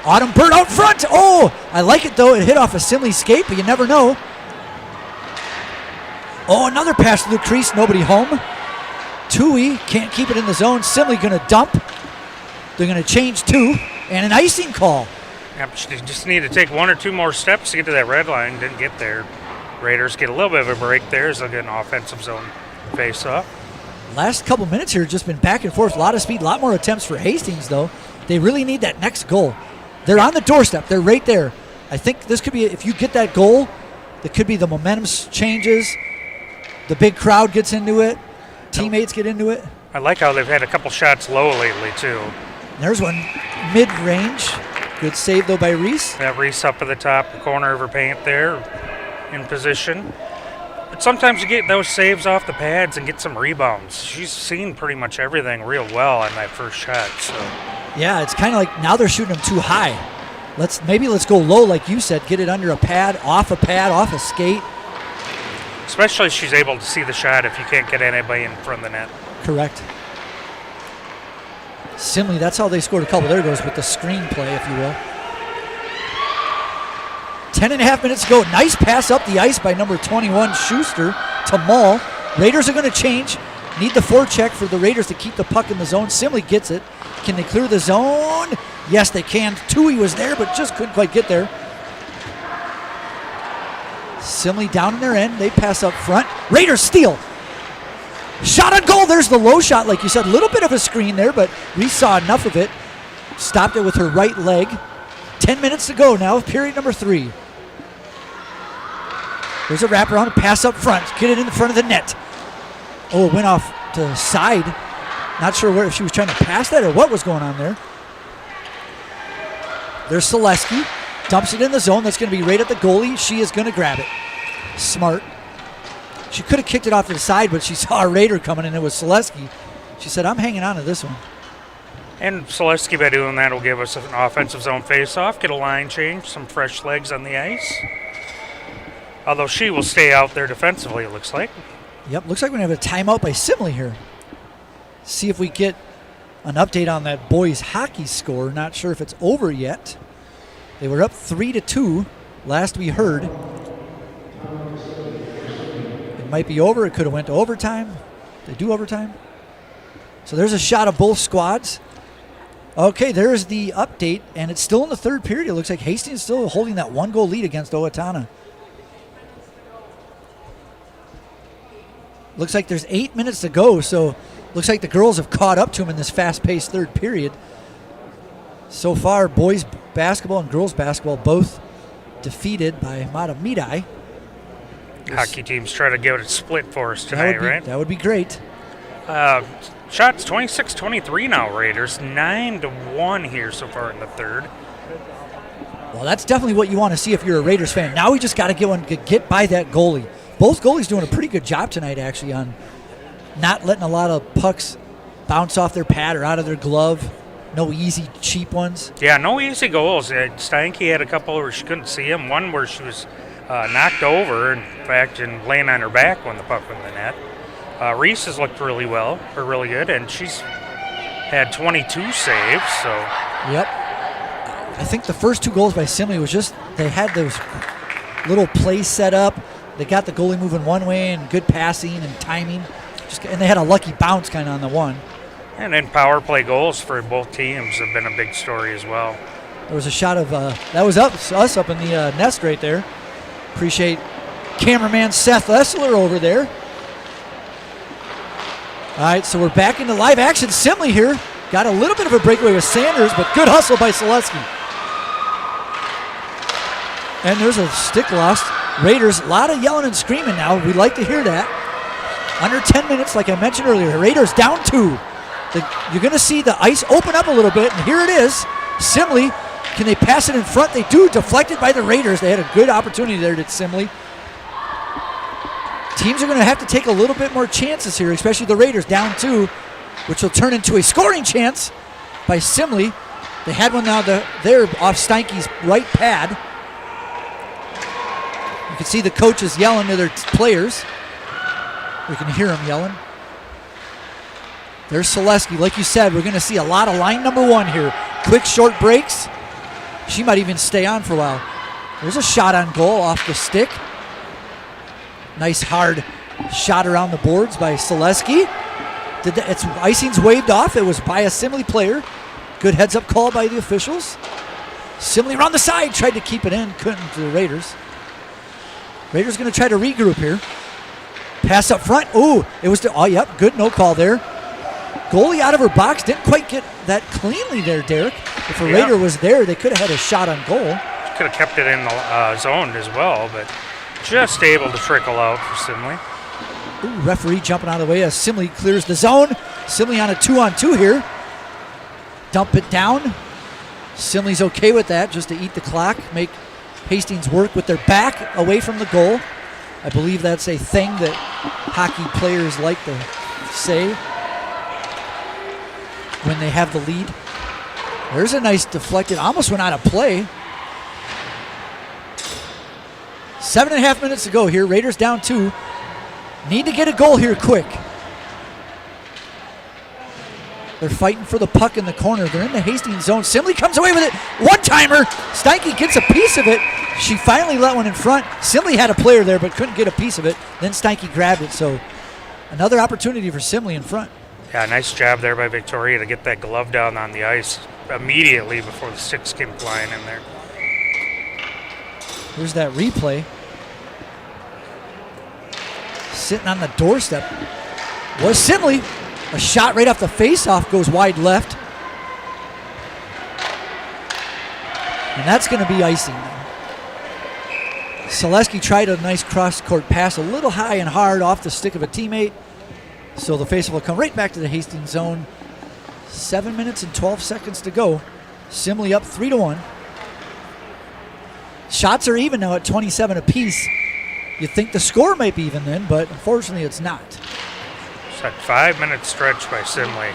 Autumn Bird out front. Oh, I like it, though. It hit off a Simley skate, but you never know. Oh, another pass to the crease. Nobody home. Tui can't keep it in the zone. Simley going to dump. They're going to change 2. And an icing call. Yep, she just need to take 1 or 2 more steps to get to that red line. Didn't get there. Raiders get a little bit of a break there as they'll get an offensive zone face-off. Last couple minutes here just been back and forth. A lot of speed, a lot more attempts for Hastings, though. They really need that next goal. They're on the doorstep. They're right there. I think this could be, if you get that goal, that could be the momentum changes. The big crowd gets into it. Teammates get into it. I like how they've had a couple shots low lately, too. There's one mid-range. Good save, though, by Reese. That Reese up at the top corner of her paint there in position. But sometimes you get those saves off the pads and get some rebounds. She's seen pretty much everything real well on that first shot. So yeah, it's kind of like now they're shooting them too high. Maybe let's go low, like you said, get it under a pad, off a skate. Especially if she's able to see the shot if you can't get anybody in front of the net. Correct. Simley, that's how they scored a couple. There goes with the screen play, if you will. 10.5 minutes to go. Nice pass up the ice by number 21, Schuster, to Mull. Raiders are going to change. Need the forecheck for the Raiders to keep the puck in the zone. Simley gets it. Can they clear the zone? Yes, they can. Tui was there, but just couldn't quite get there. Simley down in their end. They pass up front. Raiders steal. Shot on goal. There's the low shot, like you said. A little bit of a screen there, but we saw enough of it. Stopped it with her right leg. 10 minutes to go now, period number 3. There's a wraparound, pass up front. Get it in front of the net. Oh, it went off to the side. Not sure if she was trying to pass that or what was going on there. There's Selesky. Dumps it in the zone. That's going to be right at the goalie. She is going to grab it. Smart. She could have kicked it off to the side, but she saw a Raider coming, and it was Selesky. She said, I'm hanging on to this one. And Selesky, by doing that, will give us an offensive zone face-off, get a line change, some fresh legs on the ice. Although she will stay out there defensively, it looks like. Yep, looks like we're going to have a timeout by Simley here. See if we get an update on that boys hockey score. Not sure if it's over yet. They were up 3-2 last we heard. It might be over. It could have went to overtime. They do overtime. So there's a shot of both squads. Okay, there's the update, and it's still in the third period. It looks like Hastings is still holding that 1-goal lead against Owatonna. Looks like there's 8 minutes to go, so looks like the girls have caught up to them in this fast-paced third period. So far, boys basketball and girls basketball both defeated by Matamidai. Hockey teams try to give it a split for us tonight, right? That would be great. Shots 26-23 now, Raiders. 9-1 here so far in the third. Well, that's definitely what you want to see if you're a Raiders fan. Now we just got to get by that goalie. Both goalies doing a pretty good job tonight, actually, on not letting a lot of pucks bounce off their pad or out of their glove. No easy, cheap ones. Yeah, no easy goals. Steinke had a couple where she couldn't see him. One where she was knocked over, in fact, and laying on her back when the puck went in the net. Reese has looked really good, and she's had 22 saves. So. Yep. I think the first 2 goals by Simley was just they had those little plays set up. They got the goalie moving one way and good passing and timing. And they had a lucky bounce kind of on the one. And then power play goals for both teams have been a big story as well. There was a shot of, that was us up in the nest right there. Appreciate cameraman Seth Essler over there. All right, so we're back into live action. Simley here got a little bit of a breakaway with Sanders, but good hustle by Selesky. And there's a stick lost. Raiders, a lot of yelling and screaming now. We'd like to hear that. Under 10 minutes, like I mentioned earlier. Raiders down 2. You're going to see the ice open up a little bit, and here it is. Simley, can they pass it in front? They do, deflected by the Raiders. They had a good opportunity there, did Simley. Teams are going to have to take a little bit more chances here, especially the Raiders down 2, which will turn into a scoring chance by Simley. They had one now there off Steinke's right pad. You can see the coaches yelling to their players. We can hear them yelling. There's Selesky. Like you said, we're going to see a lot of line number 1 here. Quick, short breaks. She might even stay on for a while. There's a shot on goal off the stick. Nice hard shot around the boards by Selesky. Icing's waved off. It was by a Simley player. Good heads-up call by the officials. Simley around the side. Tried to keep it in. Couldn't to the Raiders. Raiders going to try to regroup here. Pass up front. Ooh, it was yep, good no call there. Goalie out of her box. Didn't quite get that cleanly there, Derek. If a Raider was there, they could have had a shot on goal. Could have kept it in the zone as well, but just able to trickle out for Simley. Ooh, referee jumping out of the way as Simley clears the zone. Simley on a 2-on-2 here. Dump it down. Simley's okay with that, just to eat the clock, make Hastings work with their back away from the goal. I believe that's a thing that hockey players like to say when they have the lead. There's a nice deflected, almost went out of play. 7.5 minutes to go here. Raiders down 2. Need to get a goal here quick. They're fighting for the puck in the corner. They're in the Hastings zone. Simley comes away with it. One-timer. Steinke gets a piece of it. She finally let one in front. Simley had a player there but couldn't get a piece of it. Then Steinke grabbed it. So another opportunity for Simley in front. Yeah, nice job there by Victoria to get that glove down on the ice immediately before the sticks came flying in there. Here's that replay. Sitting on the doorstep was Simley. A shot right off the face-off goes wide left. And that's going to be icing. Selesky tried a nice cross-court pass, a little high and hard off the stick of a teammate. So the faceoff will come right back to the Hastings zone. 7 minutes and 12 seconds to go. Simley up 3-1. Shots are even now at 27 apiece. You'd think the score might be even then, but unfortunately it's not. It's that 5-minute stretch by Simley.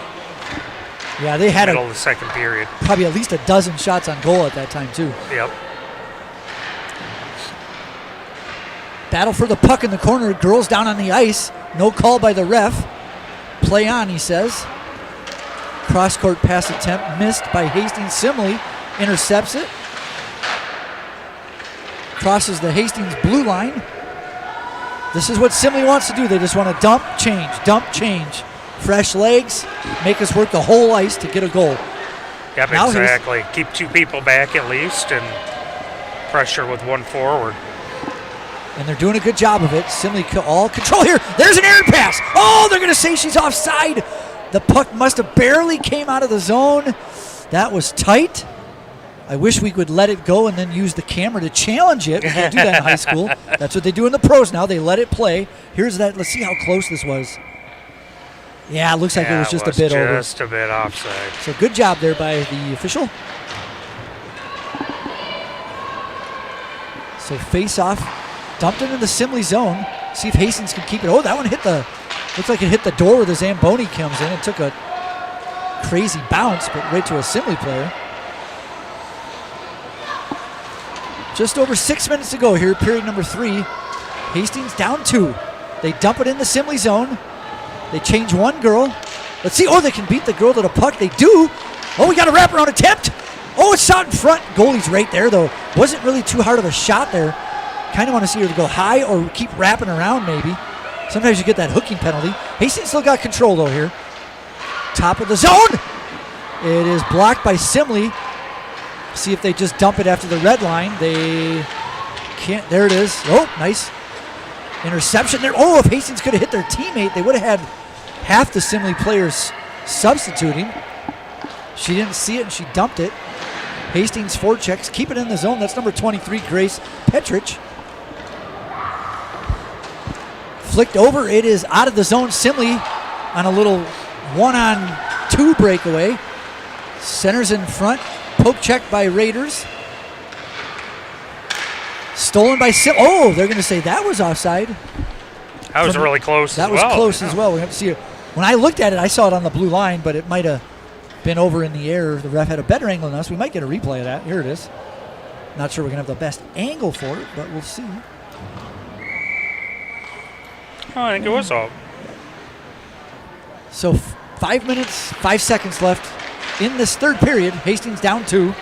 Yeah, they had middle of the second period. Probably at least a dozen shots on goal at that time too. Yep. Battle for the puck in the corner. Girls down on the ice. No call by the ref. Play on, he says. Cross-court pass attempt missed by Hastings. Simley intercepts it. Crosses the Hastings blue line. This is what Simley wants to do. They just want to dump, change. Fresh legs, make us work the whole ice to get a goal. Yep, now exactly. Keep 2 people back at least and pressure with 1 forward. And they're doing a good job of it. Simley all control here. There's an errant pass. Oh, they're going to say she's offside. The puck must have barely came out of the zone. That was tight. I wish we could let it go and then use the camera to challenge it. We can't do that in high school. That's what they do in the pros now. They let it play. Here's that. Let's see how close this was. Yeah, it looks like it was just a bit over. Just a bit offside. So good job there by the official. So face off. Dumped into the Simley zone. See if Hastings can keep it. Oh, that one hit the, looks like it hit the door where the Zamboni comes in. It took a crazy bounce, but right to a Simley player. Just over 6 minutes to go here, period number 3. Hastings down 2. They dump it in the Simley zone. They change one girl. Let's see. Oh, they can beat the girl to the puck. They do. Oh, we got a wraparound attempt. Oh, it's shot in front. Goalie's right there, though. Wasn't really too hard of a shot there. Kind of want to see her to go high or keep wrapping around maybe. Sometimes you get that hooking penalty. Hastings still got control, though, here. Top of the zone. It is blocked by Simley. See if they just dump it after the red line. They can't. There it is. Oh, nice interception there. Oh, if Hastings could have hit their teammate, they would have had half the Simley players substituting. She didn't see it and she dumped it. Hastings forechecks. Keep it in the zone. That's number 23, Grace Petrich. Flicked over. It is out of the zone. Simley on a little 1-on-2 breakaway. Centers in front. Poke check by Raiders. Stolen by Oh, they're going to say that was offside. That was really close as well. That was close as well. We have to see it. When I looked at it, I saw it on the blue line, but it might have been over in the air. The ref had a better angle than us. We might get a replay of that. Here it is. Not sure we're going to have the best angle for it, but we'll see. Oh, I think it was all. So 5 minutes, 5 seconds left in this third period. Hastings down 2.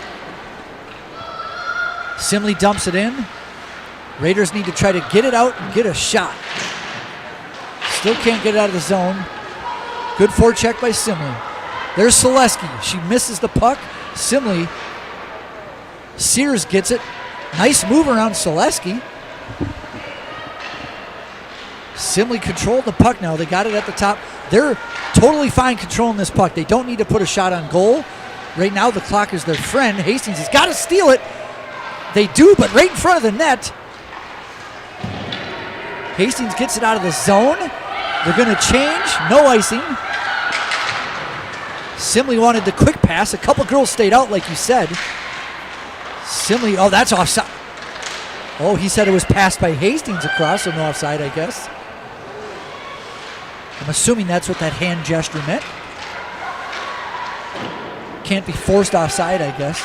Simley dumps it in. Raiders need to try to get it out and get a shot. Still can't get it out of the zone. Good forecheck by Simley. There's Selesky. She misses the puck. Simley. Sears gets it. Nice move around Selesky. Simley controlled the puck now. They got it at the top. They're totally fine controlling this puck. They don't need to put a shot on goal. Right now the clock is their friend. Hastings has got to steal it. They do, but right in front of the net. Hastings gets it out of the zone. They're going to change. No icing. Simley wanted the quick pass. A couple girls stayed out, like you said. Simley, oh, that's offside. Oh, he said it was passed by Hastings across, so no offside, I guess. I'm assuming that's what that hand gesture meant. Can't be forced offside, I guess.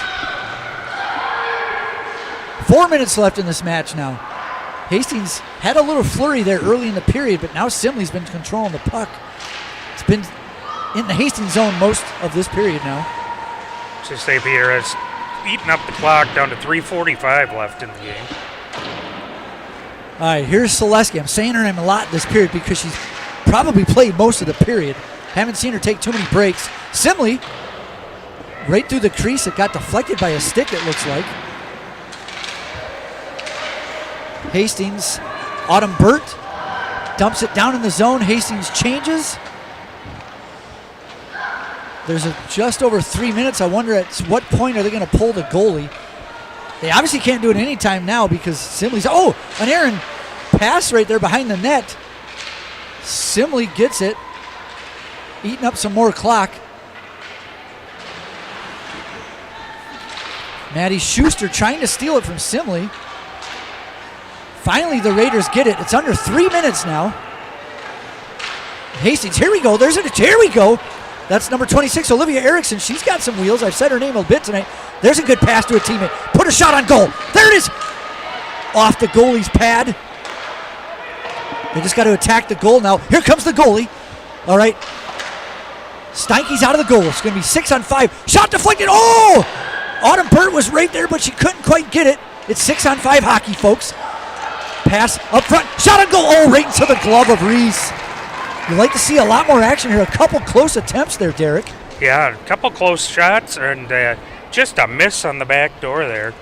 4 minutes left in this match now. Hastings had a little flurry there early in the period, but now Simley's been controlling the puck. It's been in the Hastings zone most of this period now. Just say Peter has eaten up the clock down to 3:45 left in the game. All right, here's Selesky. I'm saying her name a lot this period because she's probably played most of the period. Haven't seen her take too many breaks. Simley, right through the crease. It got deflected by a stick, it looks like. Hastings, Autumn Burt dumps it down in the zone. Hastings changes. There's just over 3 minutes. I wonder at what point are they going to pull the goalie. They obviously can't do it any time now because Simley's, oh, an errant pass right there behind the net. Simley gets it, eating up some more clock. Maddie Schuster trying to steal it from Simley. Finally, the Raiders get it. It's under 3 minutes now. Hastings, here we go. Here we go. That's number 26, Olivia Erickson. She's got some wheels. I've said her name a bit tonight. There's a good pass to a teammate. Put a shot on goal. There it is. Off the goalie's pad. They just got to attack the goal now. Here comes the goalie. All right. Steinke's out of the goal. It's going to be 6-on-5. Shot deflected. Oh! Autumn Burt was right there, but she couldn't quite get it. It's 6-on-5 hockey, folks. Pass up front. Shot on goal. Oh, right into the glove of Reese. You'd like to see a lot more action here. A couple close attempts there, Derek. Yeah, a couple close shots and just a miss on the back door there.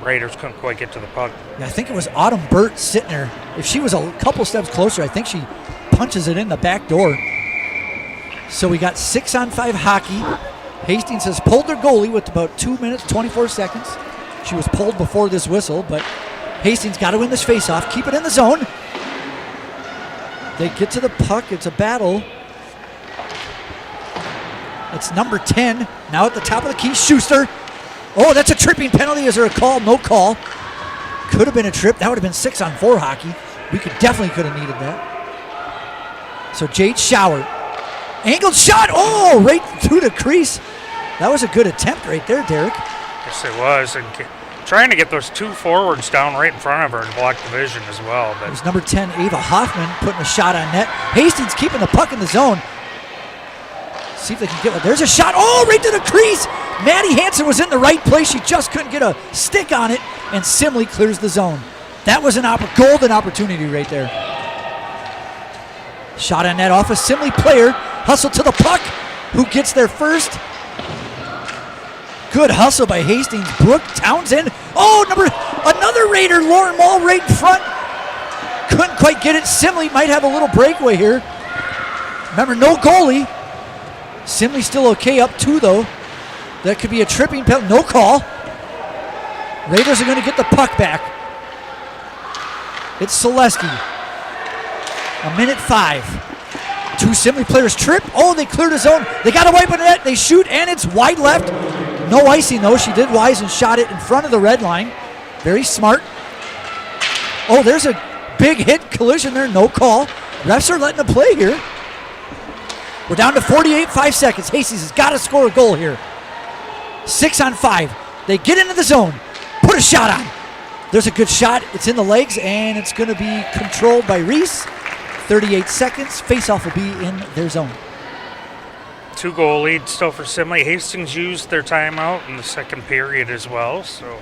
Raiders couldn't quite get to the puck. Yeah, I think it was Autumn Burt sitting there. If she was a couple steps closer, I think she punches it in the back door. So we got 6-on-5 hockey. Hastings has pulled their goalie with about 2 minutes, 24 seconds. She was pulled before this whistle, but Hastings got to win this faceoff. Keep it in the zone. They get to the puck. It's a battle. It's number 10. Now at the top of the key, Schuster. Oh, that's a tripping penalty. Is there a call? No call. Could have been a trip. That would have been 6-on-4 hockey. We definitely could have needed that. So Jade Shower. Angled shot. Oh, right through the crease. That was a good attempt right there, Derek. Yes, it was. And trying to get those two forwards down right in front of her and block the vision as well. But it was number 10, Ava Hoffman, putting a shot on net. Hastings keeping the puck in the zone. See if they can get one. There's a shot. Oh, right to the crease. Maddie Hansen was in the right place. She just couldn't get a stick on it, and Simley clears the zone. That was an golden opportunity right there. Shot on net off a Simley player. Hustle to the puck. Who gets there first? Good hustle by Hastings. Brooke Townsend. Oh, another Raider, Lauren Mall right in front. Couldn't quite get it. Simley might have a little breakaway here. Remember, no goalie. Simley still okay, up 2 though. That could be a tripping penalty. No call. Raiders are going to get the puck back. It's Selesky. 1:05. 2 Simley players trip. Oh, they cleared the zone. They got a wipe on the net. They shoot, and it's wide left. No icing, though. She did wise and shot it in front of the red line. Very smart. Oh, there's a big hit collision there. No call. Refs are letting them play here. We're down to 48, 5 seconds. Hastings has got to score a goal here. 6-on-5. They get into the zone. Put a shot on. There's a good shot. It's in the legs, and it's going to be controlled by Reese. 38 seconds. Face-off will be in their zone. 2-goal lead still for Simley. Hastings used their timeout in the second period as well. So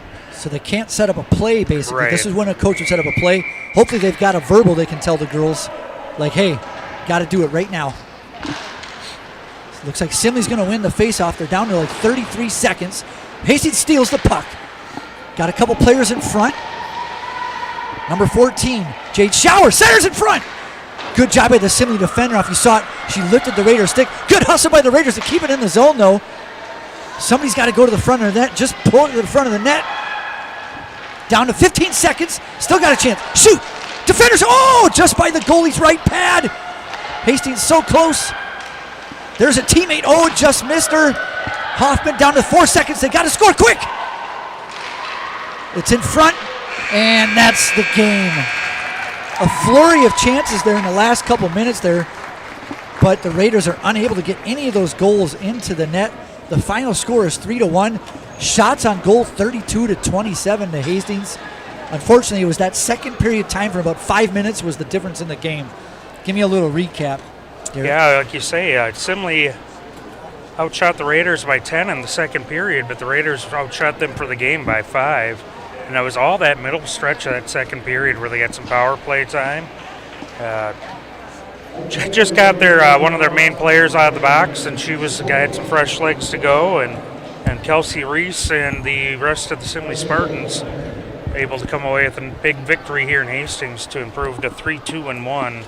they can't set up a play, basically. Right. This is when a coach would set up a play. Hopefully they've got a verbal they can tell the girls, like, hey, got to do it right now. Looks like Simley's going to win the face-off. They're down to like 33 seconds. Hastings steals the puck. Got a couple players in front. Number 14, Jade Shower, centers in front. Good job by the Simley defender. If you saw it, she lifted the Raiders stick. Good hustle by the Raiders to keep it in the zone, though. Somebody's got to go to the front of the net. Just pull it to the front of the net. Down to 15 seconds. Still got a chance. Shoot! Defenders, oh, just by the goalie's right pad. Hastings so close. There's a teammate. Oh, just missed her. Hoffman down to 4 seconds. They got to score quick. It's in front, and that's the game. A flurry of chances there in the last couple minutes there, but the Raiders are unable to get any of those goals into the net. The final score is 3-1. Shots on goal 32-27 to Hastings. Unfortunately, it was that second period time for about 5 minutes was the difference in the game. Give me a little recap, Derek. Yeah, like you say, Simley outshot the Raiders by 10 in the second period, but the Raiders outshot them for the game by 5. And it was all that middle stretch of that second period where they got some power play time. Just got their one of their main players out of the box, and she had some fresh legs to go. And Kelsey Reese and the rest of the Simley Spartans able to come away with a big victory here in Hastings to improve to 3-1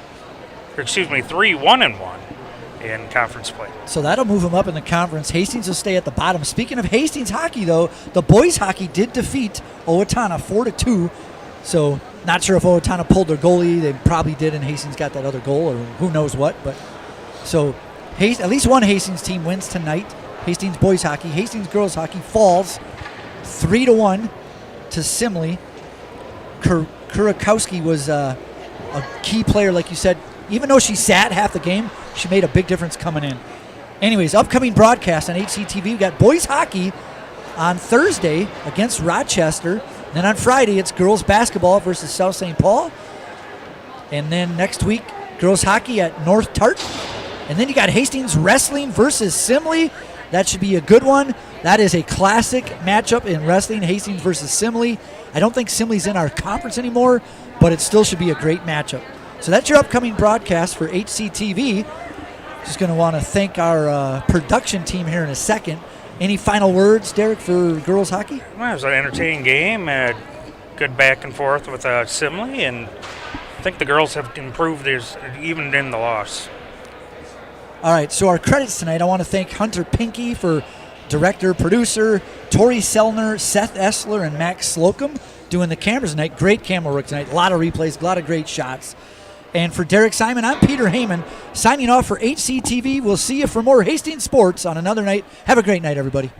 in conference play. So that'll move them up in the conference. Hastings will stay at the bottom. Speaking of Hastings hockey, though, the boys hockey did defeat Owatonna 4-2. So not sure if Owatonna pulled their goalie. They probably did, and Hastings got that other goal, or who knows what. But so at least one Hastings team wins tonight. Hastings boys hockey. Hastings girls hockey falls 3-1 to Simley. Kurakowski was a key player, like you said. Even though she sat half the game, she made a big difference coming in. Anyways, upcoming broadcast on HCTV. We got boys hockey on Thursday against Rochester. Then on Friday, it's girls basketball versus South St. Paul. And then next week, girls hockey at North Tart. And then you got Hastings wrestling versus Simley. That should be a good one. That is a classic matchup in wrestling, Hastings versus Simley. I don't think Simley's in our conference anymore, but it still should be a great matchup. So that's your upcoming broadcast for HCTV. Just going to want to thank our production team here in a second. Any final words, Derek, for girls hockey? Well, it was an entertaining game. Good back and forth with Simley, and I think the girls have improved even in the loss. All right, so our credits tonight, I want to thank Hunter Pinky for director, producer, Tori Sellner, Seth Essler, and Max Slocum doing the cameras tonight. Great camera work tonight. A lot of replays, a lot of great shots. And for Derek Simon, I'm Peter Heyman, signing off for HCTV. We'll see you for more Hastings sports on another night. Have a great night, everybody.